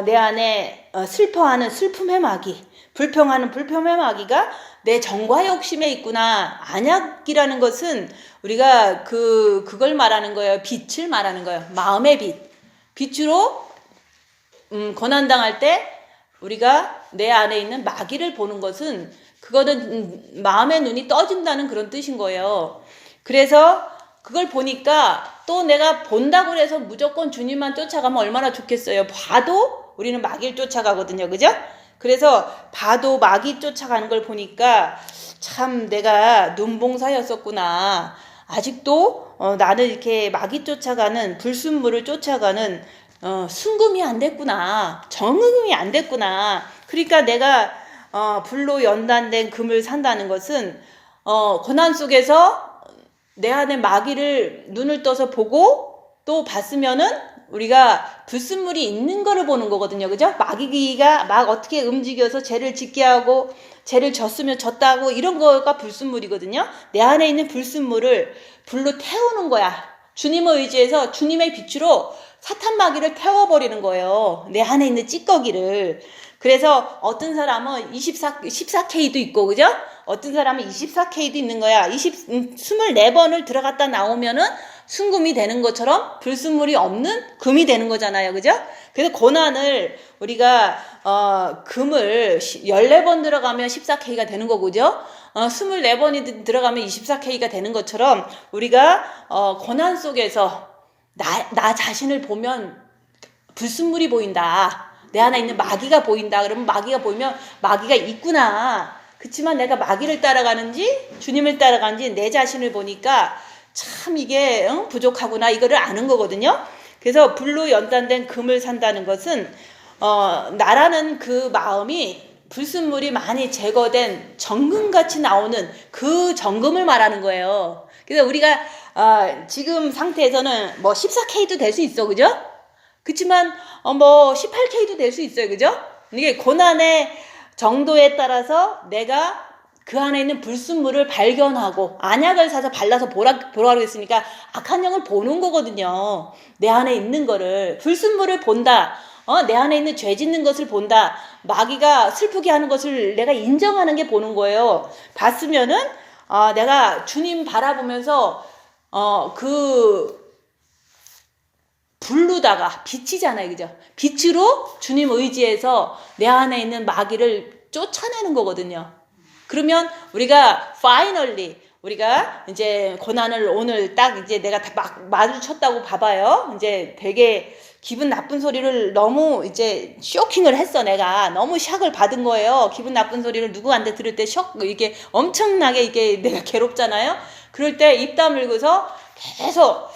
내 안에 슬퍼하는 슬픔의 마귀, 불평하는 불평의 마귀가 내 정과 욕심에 있구나. 안약이라는 것은 우리가 그걸 말하는 거예요. 빛을 말하는 거예요. 마음의 빛. 빛으로 고난당할 때 우리가 내 안에 있는 마귀를 보는 것은 그거는 마음의 눈이 떠진다는 그런 뜻인 거예요. 그래서 그걸 보니까 또 내가 본다고 해서 무조건 주님만 쫓아가면 얼마나 좋겠어요. 봐도 우리는 마귀를 쫓아가거든요, 그죠? 그래서 봐도 마귀 쫓아가는 걸 보니까 참 내가 눈봉사였었구나. 아직도 나는 이렇게 마귀 쫓아가는, 불순물을 쫓아가는 순금이 안 됐구나. 정금이 안 됐구나. 그러니까 내가 불로 연단된 금을 산다는 것은 고난 속에서 내 안에 마귀를 눈을 떠서 보고 또 봤으면은 우리가 불순물이 있는 거를 보는 거거든요, 그죠? 마귀가 막 어떻게 움직여서 죄를 짓게 하고 죄를 졌으면 졌다고 이런 거가 불순물이거든요. 내 안에 있는 불순물을 불로 태우는 거야. 주님을 의지해서 주님의 빛으로 사탄 마귀를 태워버리는 거예요. 내 안에 있는 찌꺼기를. 그래서 어떤 사람은 14K도 있고, 그죠? 어떤 사람은 24K도 있는 거야. 24번을 들어갔다 나오면은 순금이 되는 것처럼 불순물이 없는 금이 되는 거잖아요, 그죠? 그래서 고난을 우리가 금을 14번 들어가면 14K가 되는 거고죠. 24번이 들어가면 24K가 되는 것처럼 우리가 고난 속에서 나 자신을 보면 불순물이 보인다. 내 안에 있는 마귀가 보인다. 그러면 마귀가 보이면 마귀가 있구나. 그렇지만 내가 마귀를 따라가는지 주님을 따라가는지 내 자신을 보니까 참 이게 부족하구나, 이거를 아는 거거든요. 그래서 불로 연단된 금을 산다는 것은 나라는 그 마음이 불순물이 많이 제거된 정금같이 나오는 그 정금을 말하는 거예요. 그래서 우리가 지금 상태에서는 뭐 14K도 될 수 있어, 그죠? 그렇지만 뭐 18K도 될 수 있어요, 그죠? 이게 고난의 정도에 따라서 내가 그 안에 있는 불순물을 발견하고 안약을 사서 발라서 보라고 했으니까 악한 영을 보는 거거든요. 내 안에 있는 거를, 불순물을 본다. 내 안에 있는 죄 짓는 것을 본다. 마귀가 슬프게 하는 것을 내가 인정하는 게 보는 거예요. 봤으면은 내가 주님 바라보면서 그 불로다가 빛이잖아요. 그죠? 빛으로 주님 의지해서 내 안에 있는 마귀를 쫓아내는 거거든요. 그러면 우리가 finally 우리가 이제 고난을 오늘 딱 이제 내가 막 마주쳤다고 봐봐요. 이제 되게 기분 나쁜 소리를 너무 이제 쇼킹을 했어. 내가 너무 샥을 받은 거예요. 기분 나쁜 소리를 누구한테 들을 때 이게 엄청나게 이게 내가 괴롭잖아요. 그럴 때 입 다물고서 계속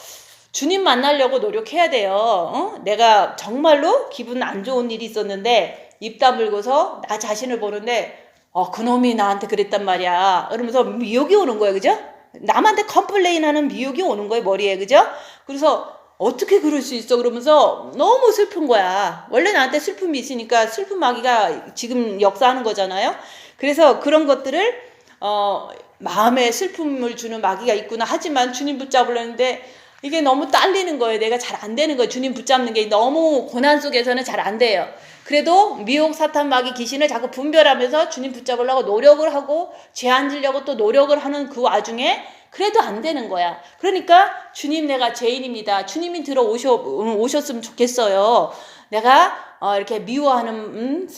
주님 만나려고 노력해야 돼요. 내가 정말로 기분 안 좋은 일이 있었는데 입 다물고서 나 자신을 보는데 그놈이 나한테 그랬단 말이야. 그러면서 미혹이 오는 거예요. 그죠? 남한테 컴플레인하는 미혹이 오는 거예요. 머리에. 그죠? 그래서 어떻게 그럴 수 있어? 그러면서 너무 슬픈 거야. 원래 나한테 슬픔이 있으니까 슬픈 마귀가 지금 역사하는 거잖아요. 그래서 그런 것들을 마음에 슬픔을 주는 마귀가 있구나. 하지만 주님 붙잡으려는데 이게 너무 딸리는 거예요. 내가 잘 안 되는 거예요. 주님 붙잡는 게 너무 고난 속에서는 잘 안 돼요. 그래도 미혹, 사탄, 마귀, 귀신을 자꾸 분별하면서 주님 붙잡으려고 노력을 하고 죄안 지려고 또 노력을 하는 그 와중에 그래도 안 되는 거야. 그러니까 주님 내가 죄인입니다. 주님이 오셨으면 좋겠어요. 내가 이렇게 미워하는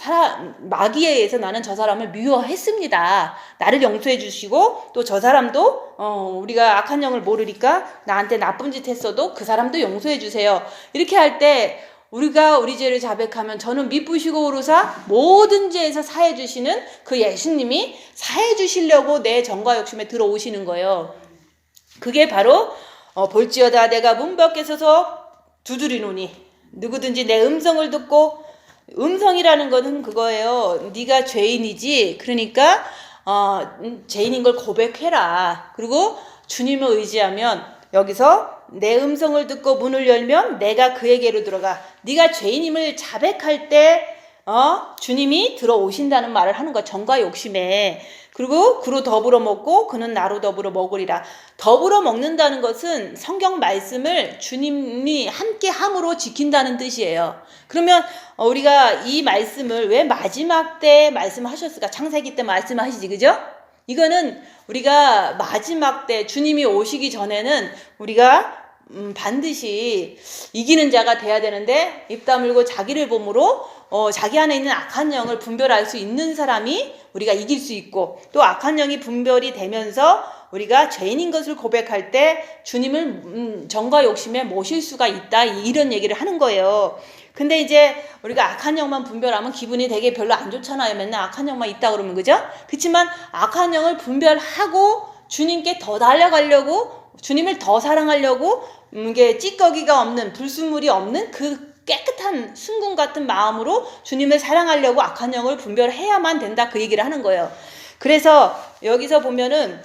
마귀에 의해서 나는 저 사람을 미워했습니다. 나를 용서해 주시고 또 저 사람도 우리가 악한 영을 모르니까 나한테 나쁜 짓 했어도 그 사람도 용서해 주세요. 이렇게 할 때 우리가 우리 죄를 자백하면 저는 미쁘시고 오르사 모든 죄에서 사해 주시는 그 예수님이 사해 주시려고 내 정과 욕심에 들어오시는 거예요. 그게 바로 볼지어다 내가 문 밖에 서서 두드리노니 누구든지 내 음성을 듣고 음성이라는 것은 그거예요. 네가 죄인이지. 그러니까 죄인인 걸 고백해라. 그리고 주님을 의지하면 여기서 내 음성을 듣고 문을 열면 내가 그에게로 들어가. 네가 죄인임을 자백할 때 주님이 들어오신다는 말을 하는 거야. 정과 욕심에. 그리고 그로 더불어 먹고 그는 나로 더불어 먹으리라. 더불어 먹는다는 것은 성경 말씀을 주님이 함께 함으로 지킨다는 뜻이에요. 그러면 우리가 이 말씀을 왜 마지막 때 말씀하셨을까? 창세기 때 말씀하시지, 그죠? 이거는 우리가 마지막 때 주님이 오시기 전에는 우리가 반드시 이기는 자가 돼야 되는데 입 다물고 자기를 보므로 자기 안에 있는 악한 영을 분별할 수 있는 사람이 우리가 이길 수 있고 또 악한 영이 분별이 되면서 우리가 죄인인 것을 고백할 때 주님을 정과 욕심에 모실 수가 있다 이런 얘기를 하는 거예요. 근데 이제 우리가 악한 영만 분별하면 기분이 되게 별로 안 좋잖아요. 맨날 악한 영만 있다 그러면 그죠? 그렇지만 악한 영을 분별하고 주님께 더 달려가려고 주님을 더 사랑하려고 이게 찌꺼기가 없는 불순물이 없는 그 깨끗한 순금 같은 마음으로 주님을 사랑하려고 악한 영을 분별해야만 된다 그 얘기를 하는 거예요. 그래서 여기서 보면은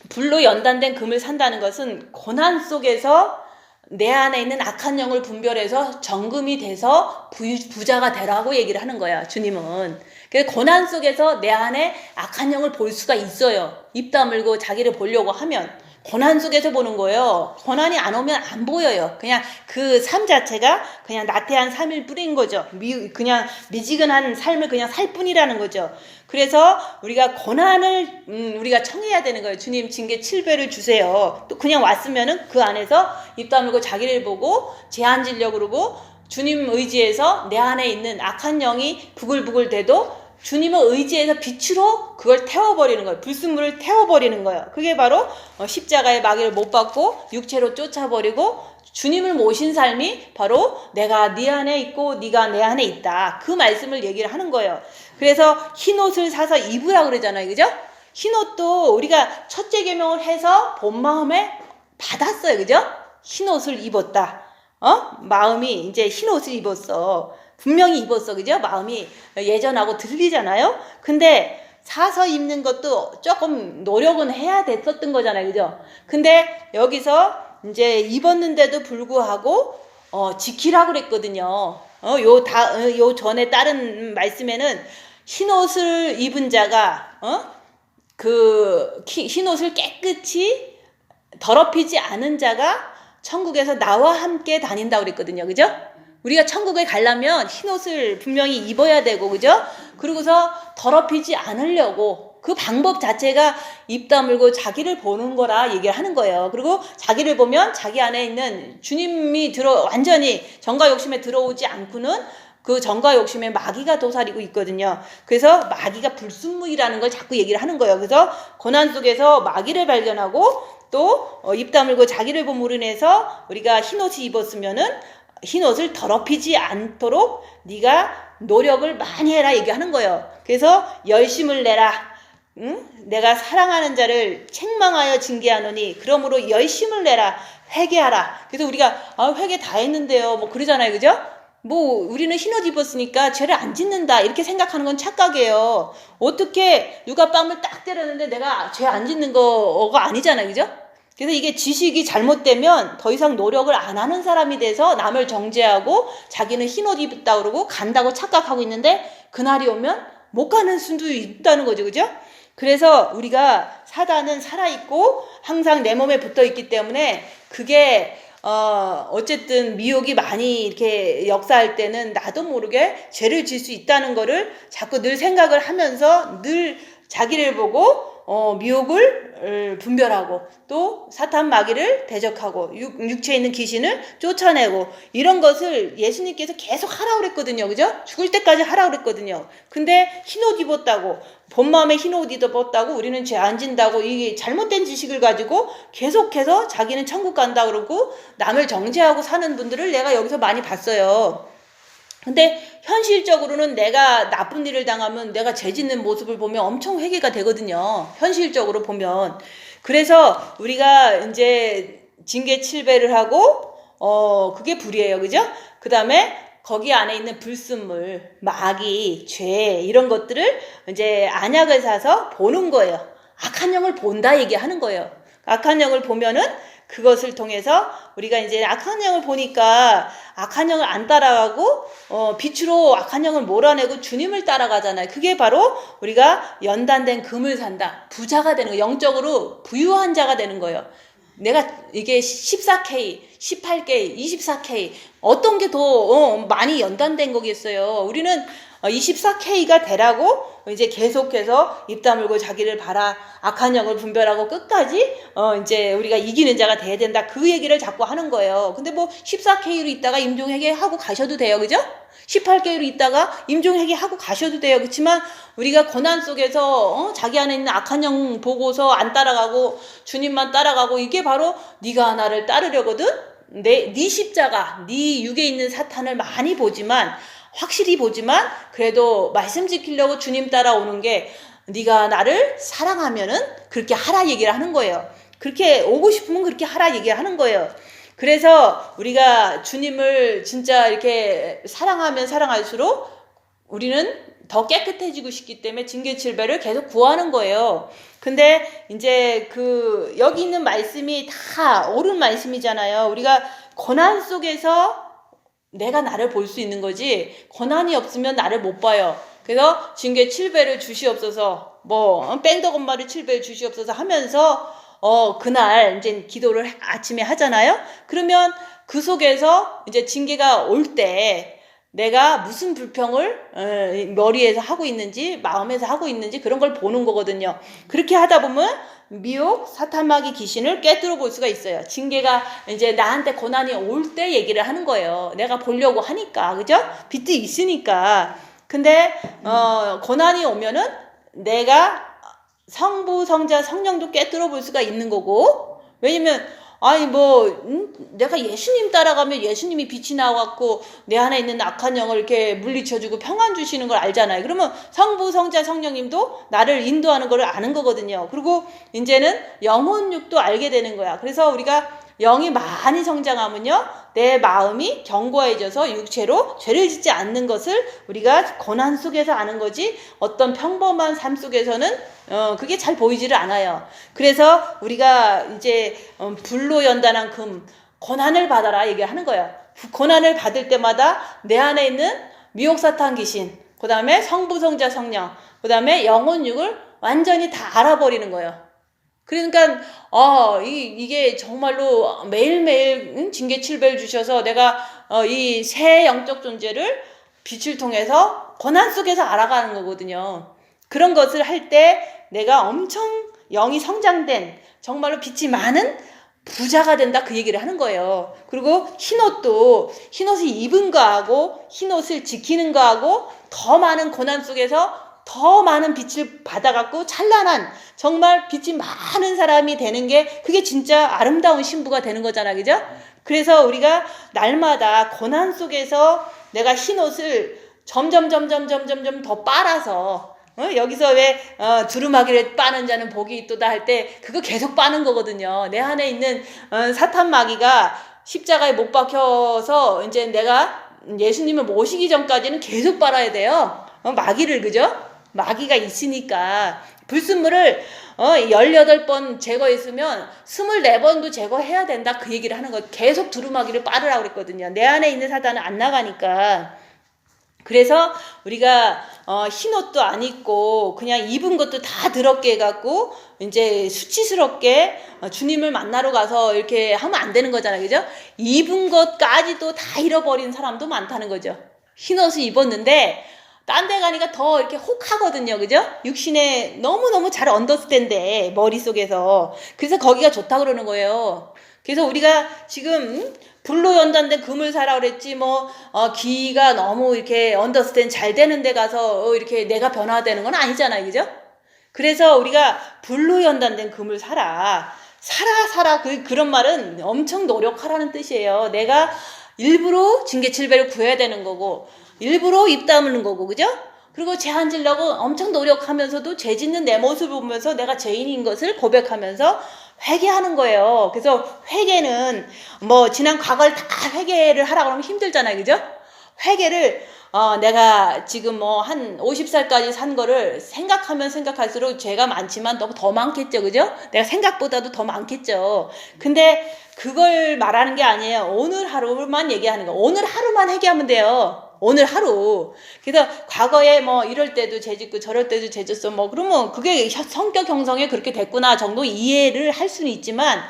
불로 연단된 금을 산다는 것은 고난 속에서 내 안에 있는 악한 영을 분별해서 정금이 돼서 부자가 되라고 얘기를 하는 거야. 주님은. 그래서 고난 속에서 내 안에 악한 영을 볼 수가 있어요. 입 다물고 자기를 보려고 하면 고난 속에서 보는 거예요. 고난이 안 오면 안 보여요. 그냥 그 삶 자체가 그냥 나태한 삶일 뿐인 거죠. 그냥 미지근한 삶을 그냥 살 뿐이라는 거죠. 그래서 우리가 고난을 우리가 청해야 되는 거예요. 주님 징계 7배를 주세요. 또 그냥 왔으면은 그 안에서 입 다물고 자기를 보고 죄 안 지려고 그러고 주님 의지해서 내 안에 있는 악한 영이 부글부글 대도 주님을 의지해서 빛으로 그걸 태워버리는 거예요. 불순물을 태워버리는 거예요. 그게 바로 십자가의 마귀를 못 받고 육체로 쫓아버리고 주님을 모신 삶이 바로 내가 네 안에 있고 네가 내 안에 있다. 그 말씀을 얘기를 하는 거예요. 그래서 흰옷을 사서 입으라고 그러잖아요. 그죠? 흰옷도 우리가 첫째 계명을 해서 본 마음에 받았어요. 그죠? 흰옷을 입었다. 마음이 이제 흰옷을 입었어. 분명히 입었어. 그죠? 마음이 예전하고 들리잖아요. 근데 사서 입는 것도 조금 노력은 해야 됐었던 거잖아요. 그죠? 근데 여기서 이제 입었는데도 불구하고 지키라고 그랬거든요. 요 전에 다른 말씀에는 흰옷을 입은 자가 그 흰옷을 깨끗이 더럽히지 않은 자가 천국에서 나와 함께 다닌다고 그랬거든요. 그죠? 우리가 천국에 가려면 흰옷을 분명히 입어야 되고, 그죠? 그러고서 더럽히지 않으려고 그 방법 자체가 입 다물고 자기를 보는 거라 얘기를 하는 거예요. 그리고 자기를 보면 자기 안에 있는 주님이 완전히 정과 욕심에 들어오지 않고는 그 정과 욕심에 마귀가 도사리고 있거든요. 그래서 마귀가 불순무이라는 걸 자꾸 얘기를 하는 거예요. 그래서 고난 속에서 마귀를 발견하고 또 입 다물고 자기를 봄으로 인해서 우리가 흰옷을 입었으면은 흰옷을 더럽히지 않도록 네가 노력을 많이 해라 얘기하는 거예요. 그래서 열심을 내라. 응? 내가 사랑하는 자를 책망하여 징계하노니 그러므로 열심을 내라. 회개하라. 그래서 우리가 회개 다 했는데요. 뭐 그러잖아요. 그죠? 뭐 우리는 흰옷 입었으니까 죄를 안 짓는다 이렇게 생각하는 건 착각이에요. 어떻게 누가 뺨을 딱 때렸는데 내가 죄 안 짓는 거가 아니잖아요. 그죠? 그래서 이게 지식이 잘못되면 더 이상 노력을 안 하는 사람이 돼서 남을 정죄하고 자기는 흰옷 입었다 그러고 간다고 착각하고 있는데 그날이 오면 못 가는 수도 있다는 거죠. 그죠? 그래서 우리가 사단은 살아있고 항상 내 몸에 붙어 있기 때문에 그게 어쨌든 미혹이 많이 이렇게 역사할 때는 나도 모르게 죄를 질 수 있다는 거를 자꾸 늘 생각을 하면서 늘 자기를 보고 미혹을 분별하고 또 사탄 마귀를 대적하고 육체에 있는 귀신을 쫓아내고 이런 것을 예수님께서 계속 하라고 그랬거든요. 그죠? 죽을 때까지 하라고 그랬거든요. 근데 흰옷 입었다고 본 마음에 흰옷 입었다고 우리는 죄 안 진다고 이게 잘못된 지식을 가지고 계속해서 자기는 천국 간다 그러고 남을 정죄하고 사는 분들을 내가 여기서 많이 봤어요. 근데 현실적으로는 내가 나쁜 일을 당하면 내가 죄 짓는 모습을 보면 엄청 회개가 되거든요. 현실적으로 보면. 그래서 우리가 이제 징계 7배를 하고 그게 불이에요. 그죠? 그 다음에 거기 안에 있는 불순물, 마귀, 죄 이런 것들을 이제 안약을 사서 보는 거예요. 악한 영을 본다 얘기하는 거예요. 악한 영을 보면은 그것을 통해서 우리가 이제 악한 영을 보니까 악한 영을 안 따라가고 빛으로 악한 영을 몰아내고 주님을 따라가잖아요. 그게 바로 우리가 연단된 금을 산다. 부자가 되는 거예요. 영적으로 부유한 자가 되는 거예요. 내가 이게 14K, 18K, 24K 어떤 게 더 많이 연단된 거겠어요. 우리는 24K가 되라고 이제 계속해서 입 다물고 자기를 봐라. 악한 영을 분별하고 끝까지 이제 우리가 이기는 자가 돼야 된다. 그 얘기를 자꾸 하는 거예요. 근데 뭐 14K로 있다가 임종회계 하고 가셔도 돼요. 그죠? 18K로 있다가 임종회계 하고 가셔도 돼요. 그렇지만 우리가 고난 속에서 자기 안에 있는 악한 영 보고서 안 따라가고 주님만 따라가고 이게 바로 네가 나를 따르려거든. 네 십자가, 네 육에 있는 사탄을 많이 보지만 확실히 보지만 그래도 말씀 지키려고 주님 따라오는 게 네가 나를 사랑하면은 그렇게 하라 얘기를 하는 거예요. 그렇게 오고 싶으면 그렇게 하라 얘기를 하는 거예요. 그래서 우리가 주님을 진짜 이렇게 사랑하면 사랑할수록 우리는 더 깨끗해지고 싶기 때문에 징계 7배를 계속 구하는 거예요. 근데 이제 여기 있는 말씀이 다 옳은 말씀이잖아요. 우리가 고난 속에서 내가 나를 볼 수 있는 거지 고난이 없으면 나를 못 봐요. 그래서 징계 7배를 주시옵소서 뺑덕 엄마를 7배를 주시옵소서 하면서 그날 이제 기도를 아침에 하잖아요. 그러면 그 속에서 이제 징계가 올 때 내가 무슨 불평을 머리에서 하고 있는지 마음에서 하고 있는지 그런 걸 보는 거거든요. 그렇게 하다 보면 미혹, 사탄 마귀 귀신을 꿰뚫어 볼 수가 있어요. 징계가 이제 나한테 고난이 올 때 얘기를 하는 거예요. 내가 보려고 하니까, 그죠? 빛이 있으니까. 근데 고난이 오면은 내가 성부, 성자, 성령도 꿰뚫어 볼 수가 있는 거고, 왜냐면 내가 예수님 따라가면 예수님이 빛이 나와갖고 내 안에 있는 악한 영을 이렇게 물리쳐주고 평안 주시는 걸 알잖아요. 그러면 성부, 성자, 성령님도 나를 인도하는 걸 아는 거거든요. 그리고 이제는 영혼육도 알게 되는 거야. 그래서 우리가 영이 많이 성장하면요, 내 마음이 견고해져서 육체로 죄를 짓지 않는 것을 우리가 고난 속에서 아는 거지 어떤 평범한 삶 속에서는 그게 잘 보이지를 않아요. 그래서 우리가 이제 불로 연단한 금, 고난을 받아라 얘기하는 거예요. 고난을 받을 때마다 내 안에 있는 미혹 사탄 귀신, 그 다음에 성부, 성자, 성령, 그 다음에 영혼육을 완전히 다 알아버리는 거예요. 그러니까 이게 정말로 매일매일 징계 7배를 주셔서 내가 이 새 영적 존재를 빛을 통해서 고난 속에서 알아가는 거거든요. 그런 것을 할 때 내가 엄청 영이 성장된 정말로 빛이 많은 부자가 된다 그 얘기를 하는 거예요. 그리고 흰옷을 입은 거하고 흰옷을 지키는 거하고 더 많은 고난 속에서 더 많은 빛을 받아갖고 찬란한 정말 빛이 많은 사람이 되는 게 그게 진짜 아름다운 신부가 되는 거잖아, 그죠? 그래서 우리가 날마다 고난 속에서 내가 흰옷을 점점 더 빨아서 여기서 왜 두루마기를 빠는 자는 복이 있도다 할 때 그거 계속 빠는 거거든요. 내 안에 있는 사탄 마귀가 십자가에 못 박혀서 이제 내가 예수님을 모시기 전까지는 계속 빨아야 돼요. 마귀를, 그죠? 마귀가 있으니까 불순물을 18번 제거했으면 24번도 제거해야 된다 그 얘기를 하는 거예요. 계속 두루마기를 빠르라고 그랬거든요. 내 안에 있는 사단은 안 나가니까. 그래서 우리가 흰옷도 안 입고 그냥 입은 것도 다 더럽게 해갖고 이제 수치스럽게 주님을 만나러 가서 이렇게 하면 안 되는 거잖아요, 그죠? 입은 것까지도 다 잃어버린 사람도 많다는 거죠. 흰옷을 입었는데 딴 데 가니까 더 이렇게 혹하거든요, 그죠? 육신에 너무너무 잘 언더스탠데 머릿속에서. 그래서 거기가 좋다 그러는 거예요. 그래서 우리가 지금 불로 연단된 금을 사라 그랬지 귀가 너무 이렇게 언더스탠 잘 되는 데 가서 이렇게 내가 변화되는 건 아니잖아요, 그죠? 그래서 우리가 불로 연단된 금을 사라 그런 말은 엄청 노력하라는 뜻이에요. 내가 일부러 징계 7배를 구해야 되는 거고 일부러 입 다무는 거고, 그죠? 그리고 죄 안 지려고 엄청 노력하면서도 죄 짓는 내 모습을 보면서 내가 죄인인 것을 고백하면서 회개하는 거예요. 그래서 회개는 지난 과거를 다 회개를 하라고 하면 힘들잖아요, 그죠? 회개를 내가 지금 한 50살까지 산 거를 생각하면 생각할수록 죄가 많지만 너무 더 많겠죠, 그죠? 내가 생각보다도 더 많겠죠. 근데 그걸 말하는 게 아니에요. 오늘 하루만 얘기하는 거. 오늘 하루만 회개하면 돼요. 오늘 하루. 그래서 과거에 이럴 때도 죄 짓고 저럴 때도 죄 졌어. 그러면 그게 성격 형성에 그렇게 됐구나 정도 이해를 할 수는 있지만,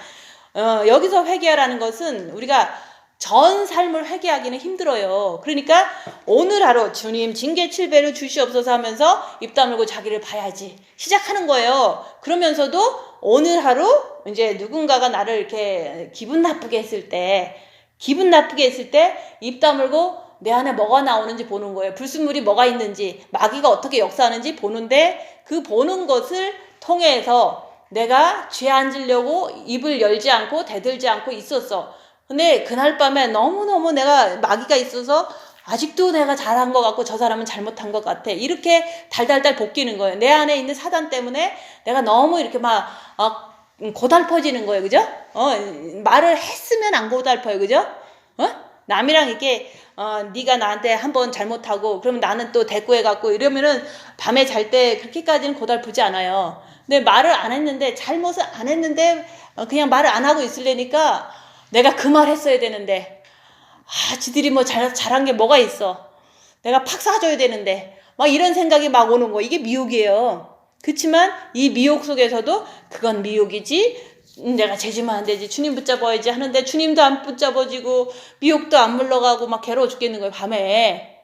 여기서 회개하라는 것은 우리가 전 삶을 회개하기는 힘들어요. 그러니까 오늘 하루 주님 징계 7배를 주시옵소서 하면서 입 다물고 자기를 봐야지 시작하는 거예요. 그러면서도 오늘 하루 이제 누군가가 나를 이렇게 기분 나쁘게 했을 때 입 다물고 내 안에 뭐가 나오는지 보는 거예요. 불순물이 뭐가 있는지, 마귀가 어떻게 역사하는지 보는데 그 보는 것을 통해서 내가 죄 안 지려고 입을 열지 않고 대들지 않고 있었어. 근데 그날 밤에 너무너무 내가 마귀가 있어서 아직도 내가 잘한 것 같고 저 사람은 잘못한 것 같아. 이렇게 달달달 볶이는 거예요. 내 안에 있는 사단 때문에 내가 너무 이렇게 고달퍼지는 거예요. 그죠? 말을 했으면 안 고달퍼요. 그죠? 남이랑 이렇게 네가 나한테 한번 잘못하고 그러면 나는 또 대꾸해갖고 이러면은 밤에 잘 때 그렇게까지는 고달프지 않아요. 근데 말을 안 했는데 잘못을 안 했는데 그냥 말을 안 하고 있으려니까 내가 그 말 했어야 되는데 지들이 잘한 게 뭐가 있어. 내가 팍 쏴줘야 되는데 이런 생각이 막 오는 거. 이게 미혹이에요. 그렇지만 이 미혹 속에서도 그건 미혹이지 내가 죄지면 안 되지 주님 붙잡아야지 하는데 주님도 안 붙잡아지고 미혹도 안 물러가고 막 괴로워 죽겠는 거예요 밤에.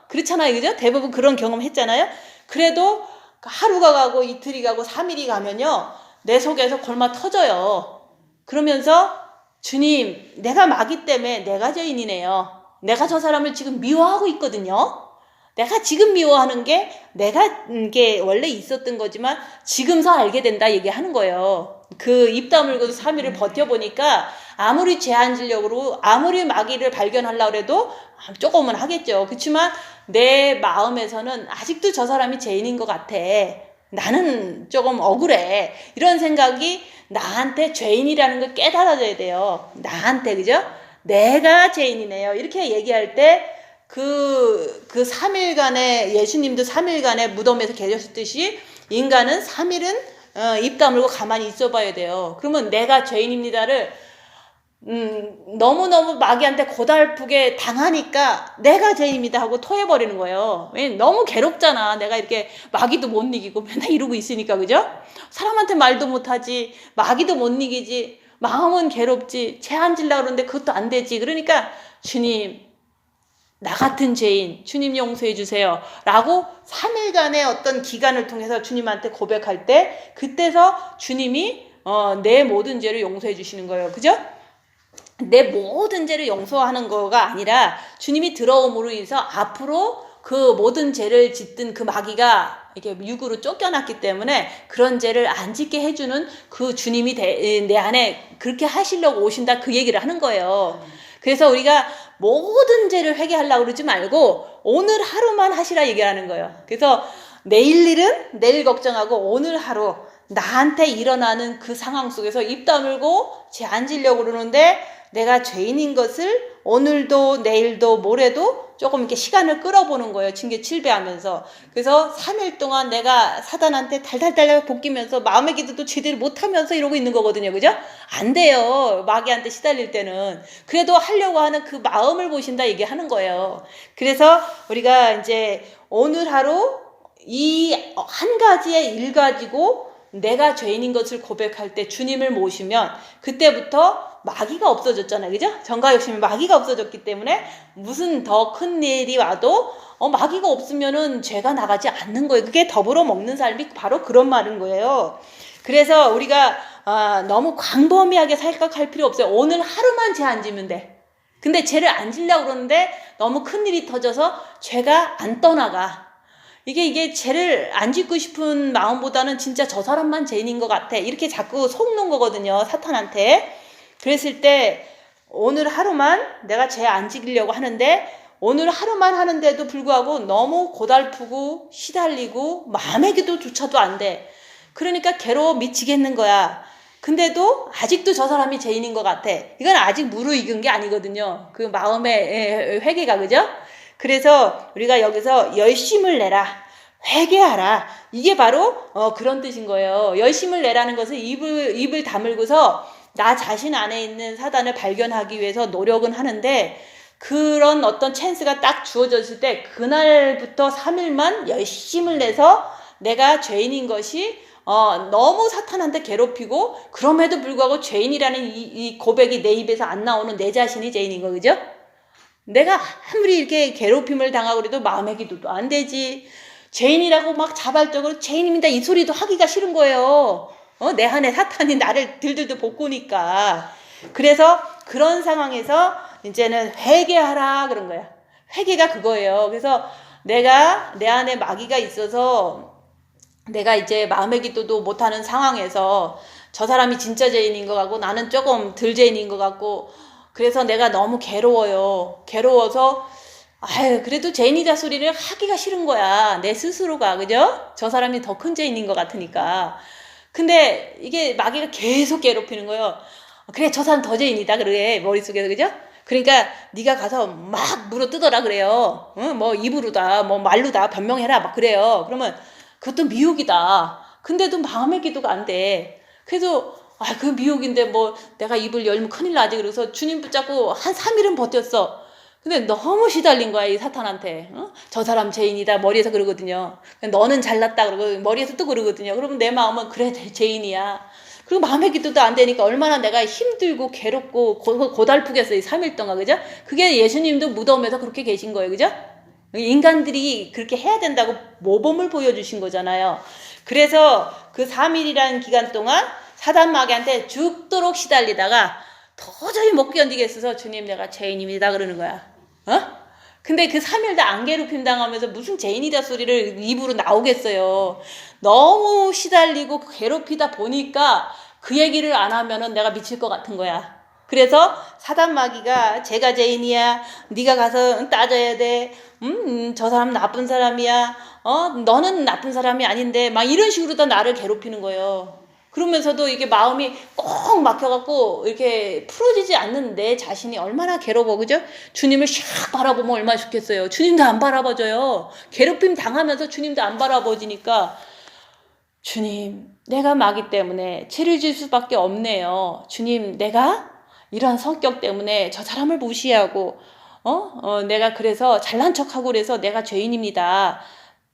그렇잖아요, 그죠? 대부분 그런 경험 했잖아요. 그래도 하루가 가고 이틀이 가고 3일이 가면요 내 속에서 골마 터져요. 그러면서 주님 내가 마귀 때문에 내가 죄인이네요. 내가 저 사람을 지금 미워하고 있거든요. 내가 지금 미워하는 게 내가 이게 원래 있었던 거지만 지금서 알게 된다 얘기하는 거예요. 그 입 다물고도 3일을 버텨보니까 아무리 죄 안 지려고 아무리 마귀를 발견하려고 해도 조금은 하겠죠. 그렇지만 내 마음에서는 아직도 저 사람이 죄인인 것 같아. 나는 조금 억울해. 이런 생각이 나한테 죄인이라는 걸 깨달아져야 돼요. 나한테, 그죠? 내가 죄인이네요. 이렇게 얘기할 때 그 3일간의 예수님도 3일간의 무덤에서 계셨듯이 인간은 3일은 입 다물고 가만히 있어 봐야 돼요. 그러면 내가 죄인입니다를 너무너무 마귀한테 고달프게 당하니까 내가 죄인입니다 하고 토해버리는 거예요. 너무 괴롭잖아. 내가 이렇게 마귀도 못 이기고 맨날 이러고 있으니까, 그죠? 사람한테 말도 못하지, 마귀도 못 이기지, 마음은 괴롭지, 죄 안 질려고 그러는데 그것도 안 되지. 그러니까 주님 나 같은 죄인 주님 용서해 주세요 라고 3일간의 어떤 기간을 통해서 주님한테 고백할 때 그때서 주님이 내 모든 죄를 용서해 주시는 거예요. 그죠? 내 모든 죄를 용서하는 거가 아니라 주님이 들어옴으로 인해서 앞으로 그 모든 죄를 짓던 그 마귀가 이렇게 육으로 쫓겨났기 때문에 그런 죄를 안 짓게 해주는 그 주님이 내 안에 그렇게 하시려고 오신다, 그 얘기를 하는 거예요. 그래서 우리가 모든 죄를 회개하려고 그러지 말고 오늘 하루만 하시라 얘기하는 거예요. 그래서 내일 일은 내일 걱정하고 오늘 하루 나한테 일어나는 그 상황 속에서 입 다물고 죄 안 지려고 그러는데 내가 죄인인 것을 오늘도 내일도 모레도 조금 이렇게 시간을 끌어보는 거예요. 징계 7배하면서. 그래서 3일 동안 내가 사단한테 달달달 볶이면서 마음의 기도도 제대로 못하면서 이러고 있는 거거든요. 그죠? 안 돼요. 마귀한테 시달릴 때는. 그래도 하려고 하는 그 마음을 보신다 얘기하는 거예요. 그래서 우리가 이제 오늘 하루 이 한 가지의 일 가지고 내가 죄인인 것을 고백할 때 주님을 모시면 그때부터 마귀가 없어졌잖아요. 그죠? 정과 욕심이 마귀가 없어졌기 때문에 무슨 더 큰 일이 와도 마귀가 없으면은 죄가 나가지 않는 거예요. 그게 더불어 먹는 삶이 바로 그런 말인 거예요. 그래서 우리가 너무 광범위하게 생각할 필요 없어요. 오늘 하루만 죄 안 지면 돼. 근데 죄를 안 지려고 그러는데 너무 큰 일이 터져서 죄가 안 떠나가. 이게 죄를 안 짓고 싶은 마음보다는 진짜 저 사람만 죄인인 것 같아. 이렇게 자꾸 속는 거거든요. 사탄한테. 그랬을 때 오늘 하루만 내가 죄 안 지키려고 하는데 오늘 하루만 하는데도 불구하고 너무 고달프고 시달리고 마음의 기도조차도 안 돼. 그러니까 괴로워 미치겠는 거야. 근데도 아직도 저 사람이 죄인인 것 같아. 이건 아직 무르익은 게 아니거든요. 그 마음의 회개가. 그죠? 그래서 우리가 여기서 열심을 내라, 회개하라, 이게 바로 그런 뜻인 거예요. 열심을 내라는 것은 입을 다물고서 나 자신 안에 있는 사단을 발견하기 위해서 노력은 하는데 그런 어떤 찬스가 딱 주어졌을 때 그날부터 3일만 열심을 내서 내가 죄인인 것이 너무 사탄한테 괴롭히고 그럼에도 불구하고 죄인이라는 이 고백이 내 입에서 안 나오는 내 자신이 죄인인 거. 그죠? 내가 아무리 이렇게 괴롭힘을 당하고 그래도 마음의 기도도 안 되지. 죄인이라고 막 자발적으로 죄인입니다 이 소리도 하기가 싫은 거예요. 내 안에 사탄이 나를 들들들 볶으니까. 그래서 그런 상황에서 이제는 회개하라 그런 거야. 회개가 그거예요. 그래서 내가 내 안에 마귀가 있어서 내가 이제 마음의 기도도 못하는 상황에서 저 사람이 진짜 죄인인 것 같고 나는 조금 덜 죄인인 것 같고 그래서 내가 너무 괴로워요. 괴로워서 그래도 죄인이다 소리를 하기가 싫은 거야. 내 스스로가. 그죠? 저 사람이 더 큰 죄인인 것 같으니까. 근데 이게 마귀가 계속 괴롭히는 거예요. 그래, 저 사람 더 죄인이다 그래, 머릿속에서. 그죠? 그러니까 네가 가서 막 물어뜯어라 그래요. 뭐 입으로다 뭐 말로다 변명해라 막 그래요. 그러면 그것도 미혹이다. 근데도 마음의 기도가 안 돼. 그래서 그 미혹인데 뭐 내가 입을 열면 큰일 나지. 그래서 주님 붙잡고 한 3일은 버텼어. 근데 너무 시달린 거야, 이 사탄한테. 저 사람 죄인이다 머리에서 그러거든요. 너는 잘났다 그러고 머리에서 또 그러거든요. 그러면 내 마음은 그래 죄인이야. 그리고 마음의 기도도 안 되니까 얼마나 내가 힘들고 괴롭고 고달프겠어요, 이 3일 동안. 그죠? 그게 예수님도 무덤에서 그렇게 계신 거예요. 그죠? 인간들이 그렇게 해야 된다고 모범을 보여주신 거잖아요. 그래서 그 3일이라는 기간 동안 사단 마귀한테 죽도록 시달리다가 도저히 못 견디겠어서 주님 내가 죄인입니다 그러는 거야. 근데 그 3일 다 안 괴롭힘 당하면서 무슨 죄인이다 소리를 입으로 나오겠어요. 너무 시달리고 괴롭히다 보니까 그 얘기를 안 하면은 내가 미칠 것 같은 거야. 그래서 사단 마귀가 제가 죄인이야. 네가 가서 따져야 돼. 저 사람 나쁜 사람이야. 너는 나쁜 사람이 아닌데 막 이런 식으로 다 나를 괴롭히는 거예요. 그러면서도 이게 마음이 꼭 막혀갖고 이렇게 풀어지지 않는 내 자신이 얼마나 괴로워. 그죠? 주님을 샥 바라보면 얼마나 좋겠어요. 주님도 안 바라봐줘요. 괴롭힘 당하면서 주님도 안 바라보지니까 주님 내가 마귀 때문에 죄를 질 수밖에 없네요. 주님 내가 이런 성격 때문에 저 사람을 무시하고 내가 그래서 잘난 척하고 그래서 내가 죄인입니다.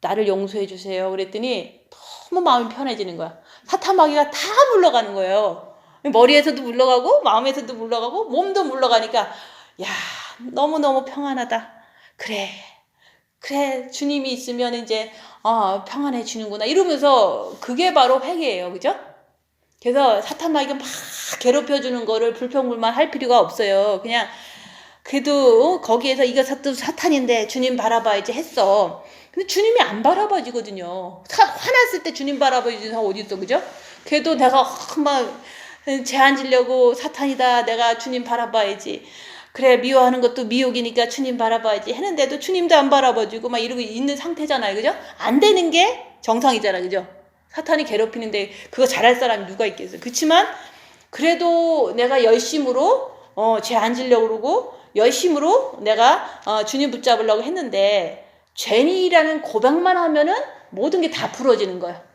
나를 용서해 주세요. 그랬더니 너무 마음이 편해지는 거야. 사탄 마귀가 다 물러가는 거예요. 머리에서도 물러가고 마음에서도 물러가고 몸도 물러가니까 야 너무너무 평안하다. 그래 주님이 있으면 이제 평안해지는구나 이러면서 그게 바로 회개예요. 그죠? 그래서 사탄 마귀가 막 괴롭혀주는 거를 불평불만 할 필요가 없어요. 그냥 그래도 거기에서 이거 사탄인데 주님 바라봐야지 했어. 근데 주님이 안 바라봐지거든요. 화났을 때 주님 바라봐주는 사람 어디 있어, 그죠? 그래도 내가 막 죄안 지려고 사탄이다. 내가 주님 바라봐야지. 그래 미워하는 것도 미혹이니까 주님 바라봐야지 했는데도 주님도 안 바라봐주고 막 이러고 있는 상태잖아요, 그죠? 안 되는 게 정상이잖아, 그죠? 사탄이 괴롭히는데 그거 잘할 사람이 누가 있겠어요? 그렇지만 그래도 내가 열심으로 죄 안 지려고 그러고 열심으로 내가 주님 붙잡으려고 했는데 죄인이라는 고백만 하면은 모든 게 다 풀어지는 거야.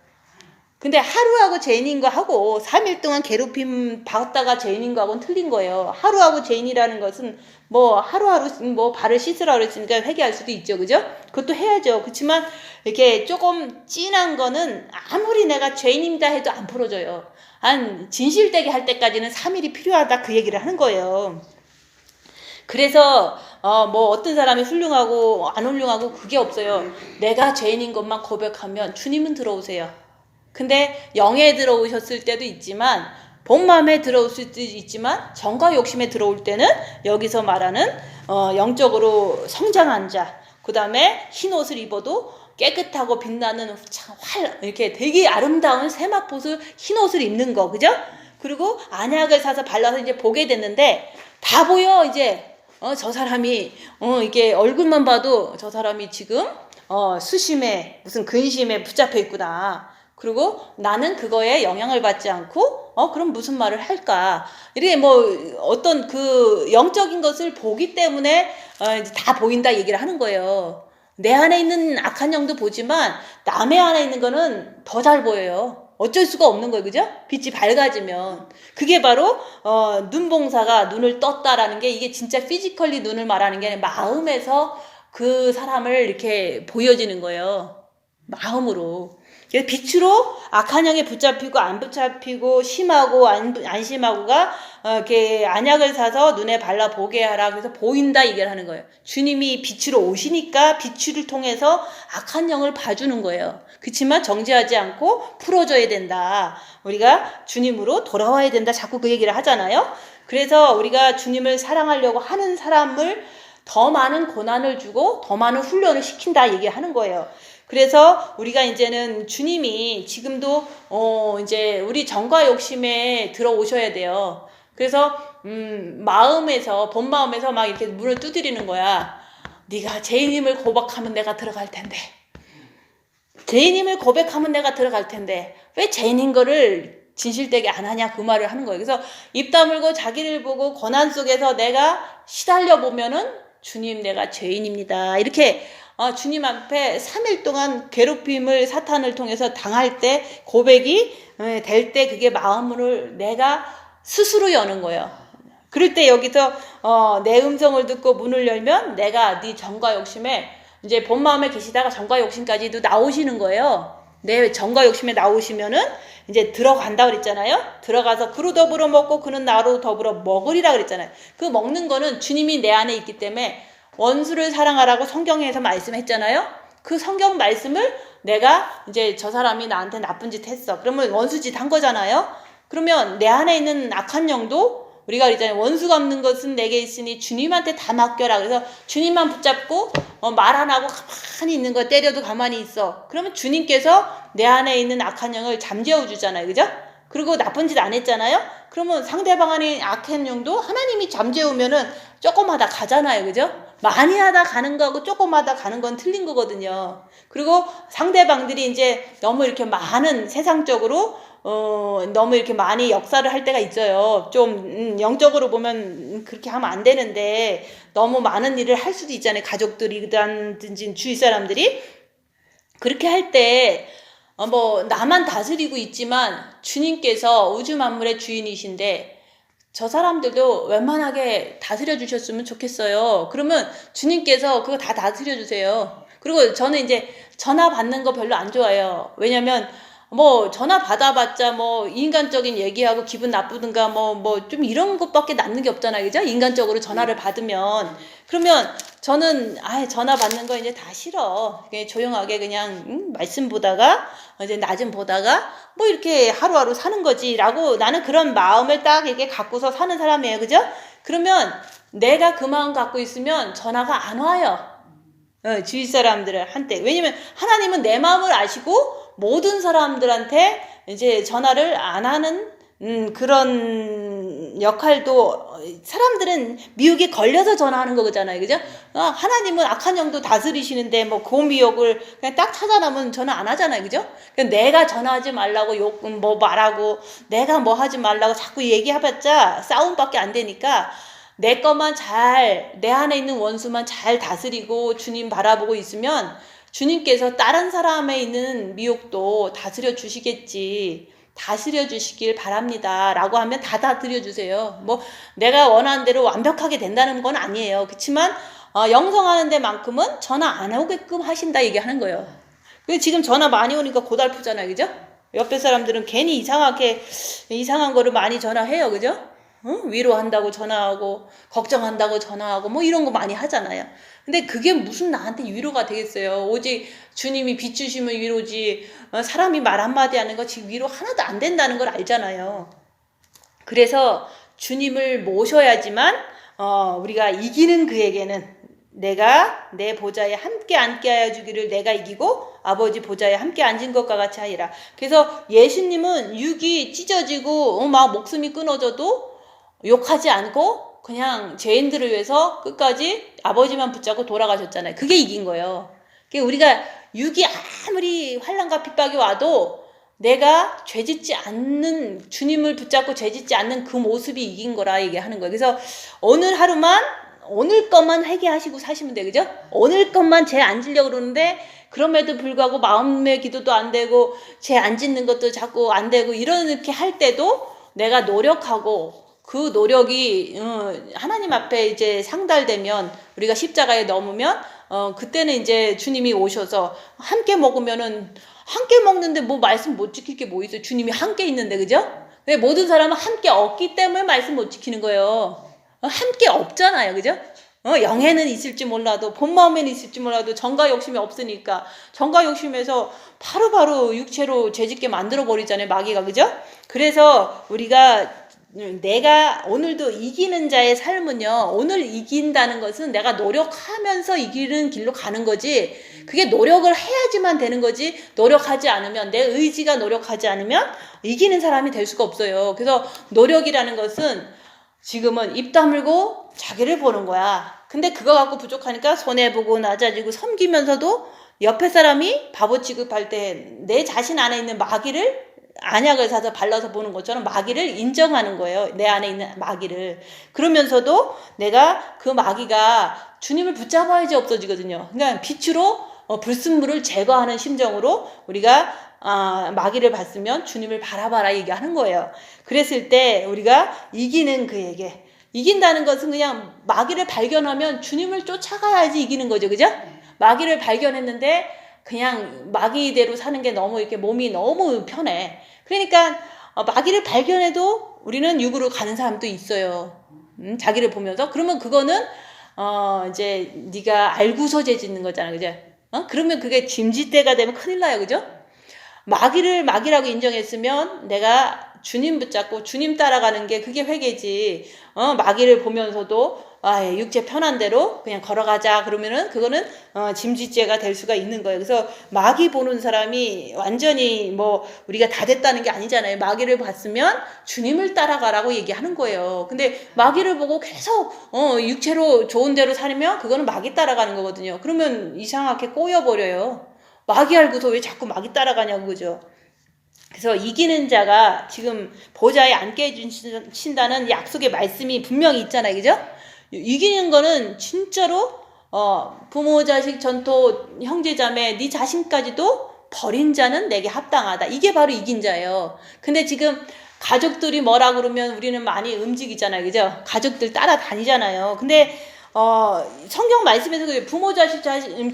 근데 하루하고 죄인인 거 하고 3일 동안 괴롭힘 받다가 죄인인 거하고는 틀린 거예요. 하루하고 죄인이라는 것은 뭐 하루하루 뭐 발을 씻으라 그랬으니까 회개할 수도 있죠. 그죠? 그것도 해야죠. 그렇지만 이렇게 조금 진한 거는 아무리 내가 죄인입니다 해도 안 풀어져요. 한 진실되게 할 때까지는 3일이 필요하다 그 얘기를 하는 거예요. 그래서 뭐 어떤 사람이 훌륭하고 안 훌륭하고 그게 없어요. 내가 죄인인 것만 고백하면 주님은 들어오세요. 근데 영에 들어오셨을 때도 있지만 본 마음에 들어올 수도 있지만 정과 욕심에 들어올 때는 여기서 말하는 영적으로 성장한 자, 그 다음에 흰 옷을 입어도 깨끗하고 빛나는 이렇게 되게 아름다운 세마포스 흰 옷을 입는 거, 그죠? 그리고 안약을 사서 발라서 이제 보게 됐는데 다 보여 이제. 저 사람이 이게 얼굴만 봐도 저 사람이 지금 수심에 무슨 근심에 붙잡혀 있구나. 그리고 나는 그거에 영향을 받지 않고 그럼 무슨 말을 할까? 이렇게 뭐 어떤 그 영적인 것을 보기 때문에 이제 다 보인다 얘기를 하는 거예요. 내 안에 있는 악한 영도 보지만 남의 안에 있는 거는 더 잘 보여요. 어쩔 수가 없는 거예요. 그죠? 빛이 밝아지면. 그게 바로 눈봉사가 눈을 떴다라는 게 이게 진짜 피지컬리 눈을 말하는 게 아니라 마음에서 그 사람을 이렇게 보여지는 거예요. 마음으로. 그래서 빛으로 악한 영에 붙잡히고 안 붙잡히고 심하고 안 심하고가 이렇게 안약을 사서 눈에 발라 보게 하라. 그래서 보인다 얘기를 하는 거예요. 주님이 빛으로 오시니까 빛을 통해서 악한 영을 봐주는 거예요. 그렇지만 정죄하지 않고 풀어줘야 된다. 우리가 주님으로 돌아와야 된다. 자꾸 그 얘기를 하잖아요. 그래서 우리가 주님을 사랑하려고 하는 사람을 더 많은 고난을 주고 더 많은 훈련을 시킨다 얘기하는 거예요. 그래서 우리가 이제는 주님이 지금도 이제 우리 정과 욕심에 들어오셔야 돼요. 그래서 마음에서 본 마음에서 막 이렇게 문을 두드리는 거야. 네가 죄인임을 고백하면 내가 들어갈 텐데. 죄인임을 고백하면 내가 들어갈 텐데 왜 죄인인 거를 진실되게 안 하냐 그 말을 하는 거예요. 그래서 입 다물고 자기를 보고 고난 속에서 내가 시달려 보면은 주님 내가 죄인입니다. 이렇게 주님 앞에 3일 동안 괴롭힘을 사탄을 통해서 당할 때 고백이 될 때 그게 마음을 내가 스스로 여는 거예요. 그럴 때 여기서 내 음성을 듣고 문을 열면 내가 네 정과 욕심에 이제 본 마음에 계시다가 정과 욕심까지도 나오시는 거예요. 내 정과 욕심에 나오시면은 이제 들어간다 그랬잖아요. 들어가서 그로 더불어 먹고 그는 나로 더불어 먹으리라 그랬잖아요. 그 먹는 거는 주님이 내 안에 있기 때문에 원수를 사랑하라고 성경에서 말씀했잖아요. 그 성경 말씀을 내가 이제 저 사람이 나한테 나쁜 짓 했어. 그러면 원수 짓 한 거잖아요. 그러면 내 안에 있는 악한 영도 우리가 그랬잖아요. 원수 갚는 것은 내게 있으니 주님한테 다 맡겨라. 그래서 주님만 붙잡고 말 안 하고 가만히 있는 거 때려도 가만히 있어. 그러면 주님께서 내 안에 있는 악한 영을 잠재워 주잖아요. 그죠? 그리고 나쁜 짓 안 했잖아요. 그러면 상대방 안에 악한 영도 하나님이 잠재우면은 조금 하다 가잖아요. 그죠? 많이 하다 가는 거하고 조금 하다 가는 건 틀린 거거든요. 그리고 상대방들이 이제 너무 이렇게 많은 세상적으로 너무 이렇게 많이 역사를 할 때가 있어요. 좀 영적으로 보면 그렇게 하면 안 되는데 너무 많은 일을 할 수도 있잖아요. 가족들이든지 주위 사람들이 그렇게 할 때 뭐 나만 다스리고 있지만 주님께서 우주 만물의 주인이신데 저 사람들도 웬만하게 다스려 주셨으면 좋겠어요. 그러면 주님께서 그거 다 다스려 주세요. 그리고 저는 이제 전화 받는 거 별로 안 좋아해요. 왜냐면 뭐 전화 받아봤자 뭐 인간적인 얘기하고 기분 나쁘든가 뭐 좀 이런 것밖에 남는 게 없잖아요. 그죠? 인간적으로 전화를 받으면. 그러면 저는 전화 받는 거 이제 다 싫어. 그냥 조용하게 그냥 말씀 보다가 이제 나 좀 보다가 뭐 이렇게 하루하루 사는 거지라고 나는 그런 마음을 딱 이렇게 갖고서 사는 사람이에요. 그죠? 그러면 내가 그 마음 갖고 있으면 전화가 안 와요. 주위 사람들한테. 왜냐면 하나님은 내 마음을 아시고 모든 사람들한테 이제 전화를 안 하는 그런 역할도 사람들은 미혹에 걸려서 전화하는 거잖아요. 그죠? 하나님은 악한 영도 다스리시는데 뭐 그 미혹을 그냥 딱 찾아내면 전화 안 하잖아요. 그죠? 그러니까 내가 전화하지 말라고 뭐 말하고 내가 뭐 하지 말라고 자꾸 얘기해봤자 싸움밖에 안 되니까 내 것만 내 안에 있는 원수만 잘 다스리고 주님 바라보고 있으면 주님께서 다른 사람에 있는 미혹도 다스려 주시겠지. 다스려 주시길 바랍니다. 라고 하면 다 다스려 주세요. 뭐 내가 원하는 대로 완벽하게 된다는 건 아니에요. 그렇지만 영성하는 데만큼은 전화 안 오게끔 하신다 얘기하는 거예요. 지금 전화 많이 오니까 고달프잖아요. 그죠? 옆에 사람들은 괜히 이상한 거를 많이 전화해요. 그죠? 위로한다고 전화하고 걱정한다고 전화하고 뭐 이런 거 많이 하잖아요. 근데 그게 무슨 나한테 위로가 되겠어요. 오직 주님이 비추시면 위로지 사람이 말 한마디 하는 거 지금 위로 하나도 안 된다는 걸 알잖아요. 그래서 주님을 모셔야지만 우리가 이기는 그에게는 내가 내 보좌에 함께 앉게 하여 주기를 내가 이기고 아버지 보좌에 함께 앉은 것과 같이 하리라. 그래서 예수님은 육이 찢어지고 막 목숨이 끊어져도 욕하지 않고 그냥 죄인들을 위해서 끝까지 아버지만 붙잡고 돌아가셨잖아요. 그게 이긴 거예요. 우리가 육이 아무리 환난과 핍박이 와도 내가 죄짓지 않는 주님을 붙잡고 죄짓지 않는 그 모습이 이긴 거라 얘기하는 거예요. 그래서 오늘 하루만 오늘 것만 회개하시고 사시면 돼요. 그죠? 오늘 것만 죄 안 지려고 그러는데 그럼에도 불구하고 마음의 기도도 안 되고 죄 안 짓는 것도 자꾸 안 되고 이렇게 할 때도 내가 노력하고 그 노력이 하나님 앞에 이제 상달되면 우리가 십자가에 넘으면 그때는 이제 주님이 오셔서 함께 먹으면은 함께 먹는데 뭐 말씀 못 지킬 게 뭐 있어요. 주님이 함께 있는데. 그죠? 근데 모든 사람은 함께 없기 때문에 말씀 못 지키는 거예요. 함께 없잖아요. 그죠? 영에는 있을지 몰라도 본 마음에는 있을지 몰라도 정과 욕심이 없으니까 정과 욕심에서 바로 육체로 죄짓게 만들어 버리잖아요. 마귀가. 그죠? 그래서 우리가 내가 오늘도 이기는 자의 삶은요, 오늘 이긴다는 것은 내가 노력하면서 이기는 길로 가는 거지, 그게 노력을 해야지만 되는 거지, 노력하지 않으면, 내 의지가 노력하지 않으면 이기는 사람이 될 수가 없어요. 그래서 노력이라는 것은 지금은 입 다물고 자기를 보는 거야. 근데 그거 갖고 부족하니까 손해보고 낮아지고 섬기면서도 옆에 사람이 바보 취급할 때 내 자신 안에 있는 마귀를 안약을 사서 발라서 보는 것처럼 마귀를 인정하는 거예요. 내 안에 있는 마귀를. 그러면서도 내가 그 마귀가 주님을 붙잡아야지 없어지거든요. 그러니까 빛으로 불순물을 제거하는 심정으로 우리가 마귀를 봤으면 주님을 바라봐라 얘기하는 거예요. 그랬을 때 우리가 이기는 그에게, 이긴다는 것은 그냥 마귀를 발견하면 주님을 쫓아가야지 이기는 거죠. 그죠? 마귀를 발견했는데 그냥 마귀대로 사는 게 너무 이렇게 몸이 너무 편해. 그러니까 마귀를 발견해도 우리는 육으로 가는 사람도 있어요. 자기를 보면서. 그러면 그거는 이제 네가 알고서 죄짓는 거잖아. 그죠? 그러면 그게 짐짓대가 되면 큰일 나요. 그죠? 마귀를 마귀라고 인정했으면 내가 주님 붙잡고 주님 따라가는 게 그게 회개지. 마귀를 보면서도 육체 편한 대로 그냥 걸어가자 그러면은 그거는 짐짓죄가 될 수가 있는 거예요. 그래서 마귀 보는 사람이 완전히 뭐 우리가 다 됐다는 게 아니잖아요. 마귀를 봤으면 주님을 따라가라고 얘기하는 거예요. 근데 마귀를 보고 계속 육체로 좋은 대로 살면 그거는 마귀 따라가는 거거든요. 그러면 이상하게 꼬여버려요. 마귀 알고서 왜 자꾸 마귀 따라가냐고. 그죠? 그래서 이기는 자가 지금 보좌에 앉게 해주신다는 약속의 말씀이 분명히 있잖아요. 그죠? 이기는 거는 진짜로 부모, 자식, 전토, 형제자매, 네 자신까지도 버린 자는 내게 합당하다. 이게 바로 이긴 자예요. 근데 지금 가족들이 뭐라 그러면 우리는 많이 움직이잖아요. 그죠? 가족들 따라다니잖아요. 근데 성경 말씀에서 부모 자식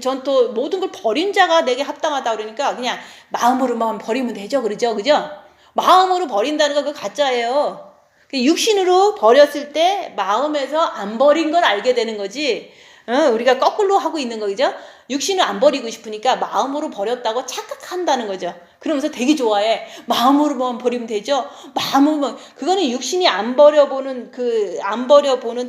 전또 모든 걸 버린 자가 내게 합당하다 그러니까 그냥 마음으로만 버리면 되죠. 그러죠? 그죠? 마음으로 버린다는 거 그거 가짜예요. 육신으로 버렸을 때 마음에서 안 버린 걸 알게 되는 거지. 우리가 거꾸로 하고 있는 거죠. 육신을 안 버리고 싶으니까 마음으로 버렸다고 착각한다는 거죠. 그러면서 되게 좋아해. 마음으로만 버리면 되죠. 마음으로만. 그거는 육신이 안 버려보는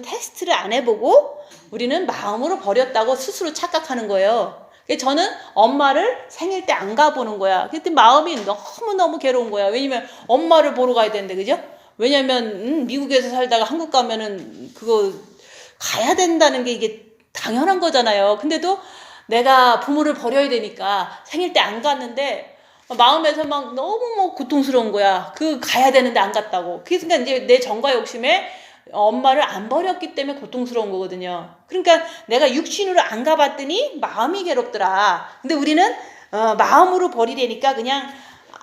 테스트를 안 해보고 우리는 마음으로 버렸다고 스스로 착각하는 거예요. 저는 엄마를 생일 때 안 가보는 거야. 그때 마음이 너무너무 괴로운 거야. 왜냐면 엄마를 보러 가야 되는데, 그죠? 왜냐면 미국에서 살다가 한국 가면은 그거 가야 된다는 게 이게 당연한 거잖아요. 근데도 내가 부모를 버려야 되니까 생일 때 안 갔는데 마음에서 막 너무 고통스러운 거야. 가야 되는데 안 갔다고. 그러니까 이제 내 정과 욕심에 엄마를 안 버렸기 때문에 고통스러운 거거든요. 그러니까 내가 육신으로 안 가봤더니 마음이 괴롭더라. 근데 우리는 마음으로 버리려니까 그냥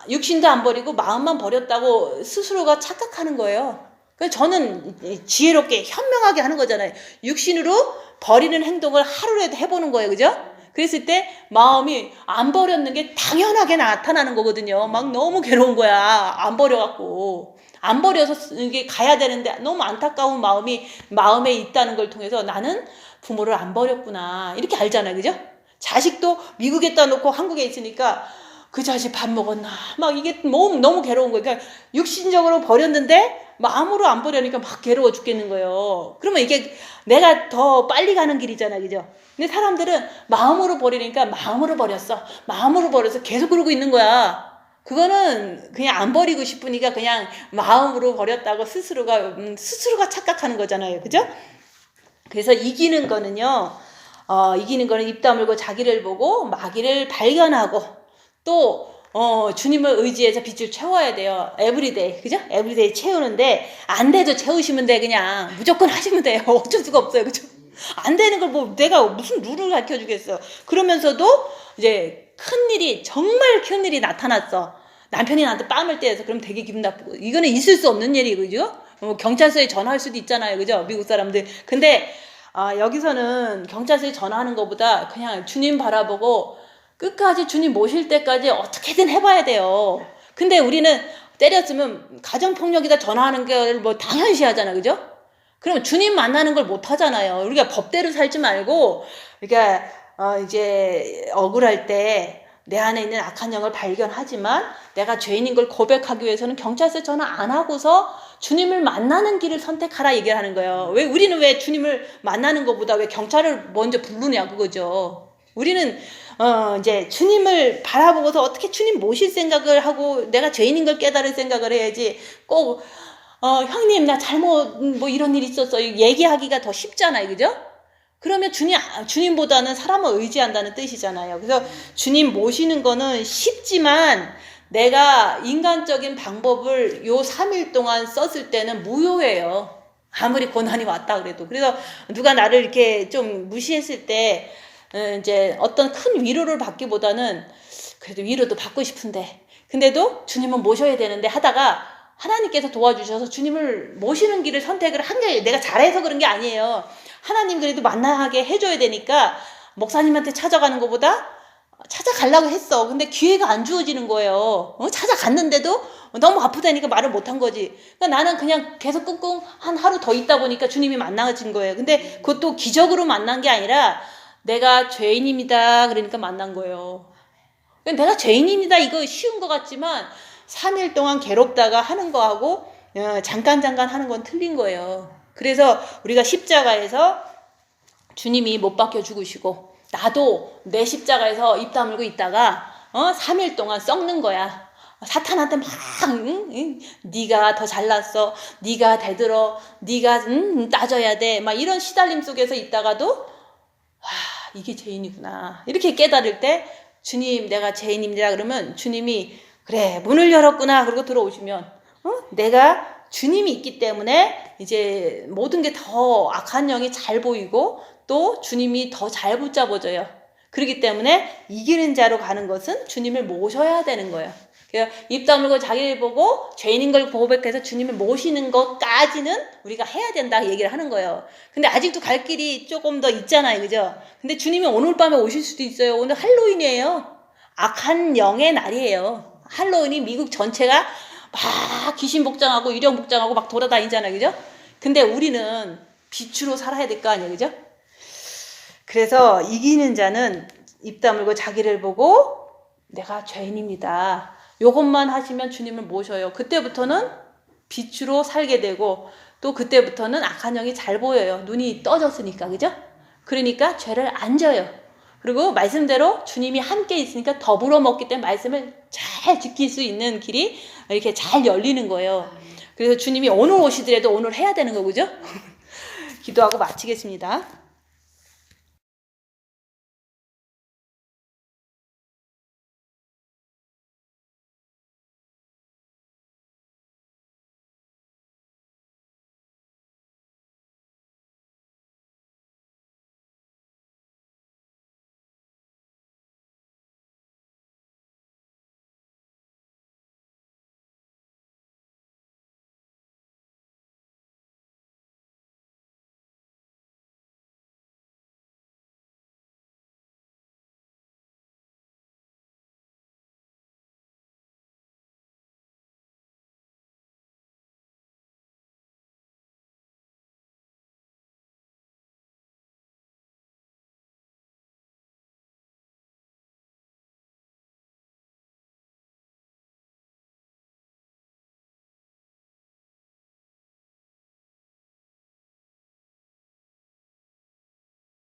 육신도 안 버리고 마음만 버렸다고 스스로가 착각하는 거예요. 그래서 저는 지혜롭게 현명하게 하는 거잖아요. 육신으로 버리는 행동을 하루라도 해보는 거예요. 그죠? 그랬을 때 마음이 안 버렸는 게 당연하게 나타나는 거거든요. 막 너무 괴로운 거야. 안 버려갖고. 안 버려서 이게 가야 되는데 너무 안타까운 마음에 있다는 걸 통해서 나는 부모를 안 버렸구나. 이렇게 알잖아요. 그죠? 자식도 미국에다 놓고 한국에 있으니까 그 자식 밥 먹었나. 막 이게 너무 괴로운 거예요. 그러니까 육신적으로 버렸는데 마음으로 안 버려니까 막 괴로워 죽겠는 거예요. 그러면 이게 내가 더 빨리 가는 길이잖아요. 그죠? 근데 사람들은 마음으로 버리니까 마음으로 버렸어. 마음으로 버려서 계속 그러고 있는 거야. 그거는 그냥 안 버리고 싶으니까 그냥 마음으로 버렸다고 스스로가 착각하는 거잖아요. 그죠? 그래서 이기는 거는 입 다물고 자기를 보고 마귀를 발견하고 또 주님을 의지해서 빛을 채워야 돼요. 에브리데이. 그죠? 에브리데이 채우는데 안 돼도 채우시면 돼. 그냥 무조건 하시면 돼요. 어쩔 수가 없어요. 그죠? 안 되는 걸 내가 무슨 룰을 가르쳐 주겠어. 그러면서도 이제 정말 큰 일이 나타났어. 남편이 나한테 뺨을 때려서 그럼 되게 기분 나쁘고. 이거는 있을 수 없는 일이, 그죠? 경찰서에 전화할 수도 있잖아요. 그죠? 미국 사람들. 근데 여기서는 경찰서에 전화하는 것보다 그냥 주님 바라보고 끝까지 주님 모실 때까지 어떻게든 해봐야 돼요. 근데 우리는 때렸으면 가정폭력이다 전화하는 게 당연시 하잖아. 그죠? 그러면 주님 만나는 걸 못 하잖아요. 우리가 법대로 살지 말고, 그러니까, 이제 억울할 때 내 안에 있는 악한 영을 발견하지만 내가 죄인인 걸 고백하기 위해서는 경찰서에 전화 안 하고서 주님을 만나는 길을 선택하라 얘기를 하는 거예요. 우리는 왜 주님을 만나는 것보다 왜 경찰을 먼저 부르냐, 그거죠. 우리는 이제 주님을 바라보고서 어떻게 주님 모실 생각을 하고 내가 죄인인 걸 깨달을 생각을 해야지 꼭 형님 나 잘못 이런 일이 있었어요 얘기하기가 더 쉽잖아요. 그죠? 그러면 주님보다는 사람을 의지한다는 뜻이잖아요. 그래서 주님 모시는 거는 쉽지만 내가 인간적인 방법을 요 3일 동안 썼을 때는 무효예요. 아무리 고난이 왔다 그래도. 그래서 누가 나를 이렇게 좀 무시했을 때 이제 어떤 큰 위로를 받기보다는 그래도 위로도 받고 싶은데 근데도 주님은 모셔야 되는데 하다가 하나님께서 도와주셔서 주님을 모시는 길을 선택을 한 게 내가 잘해서 그런 게 아니에요. 하나님 그래도 만나게 해줘야 되니까 목사님한테 찾아가는 것보다 찾아가려고 했어. 근데 기회가 안 주어지는 거예요. 찾아갔는데도 너무 아프다니까 말을 못한 거지. 그러니까 나는 그냥 계속 끙끙 한 하루 더 있다 보니까 주님이 만나진 거예요. 근데 그것도 기적으로 만난 게 아니라 내가 죄인입니다. 그러니까 만난 거예요. 내가 죄인입니다. 이거 쉬운 것 같지만 3일 동안 괴롭다가 하는 거하고 잠깐 하는 건 틀린 거예요. 그래서 우리가 십자가에서 주님이 못 박혀 죽으시고 나도 내 십자가에서 입 다물고 있다가 3일 동안 썩는 거야. 사탄한테 막 네가 더 잘났어. 네가 대들어. 네가 따져야 돼. 막 이런 시달림 속에서 있다가도 이게 죄인이구나. 이렇게 깨달을 때 주님 내가 죄인입니다. 그러면 주님이 그래 문을 열었구나. 그러고 들어오시면 내가 주님이 있기 때문에 이제 모든 게 더 악한 영이 잘 보이고 또 주님이 더 잘 붙잡아줘요. 그렇기 때문에 이기는 자로 가는 것은 주님을 모셔야 되는 거예요. 입 다물고 자기를 보고 죄인인 걸 고백해서 주님을 모시는 것까지는 우리가 해야 된다 얘기를 하는 거예요. 근데 아직도 갈 길이 조금 더 있잖아요. 그죠? 근데 주님이 오늘 밤에 오실 수도 있어요. 오늘 할로윈이에요. 악한 영의 날이에요. 할로윈이 미국 전체가 막 귀신 복장하고 유령 복장하고 막 돌아다니잖아요. 그죠? 근데 우리는 빛으로 살아야 될 거 아니에요. 그죠? 그래서 이기는 자는 입 다물고 자기를 보고 내가 죄인입니다. 요것만 하시면 주님을 모셔요. 그때부터는 빛으로 살게 되고 또 그때부터는 악한 영이 잘 보여요. 눈이 떠졌으니까. 그죠? 그러니까 죄를 안 져요. 그리고 말씀대로 주님이 함께 있으니까 더불어 먹기 때문에 말씀을 잘 지킬 수 있는 길이 이렇게 잘 열리는 거예요. 그래서 주님이 오늘 오시더라도 오늘 해야 되는 거. 그죠? 기도하고 마치겠습니다.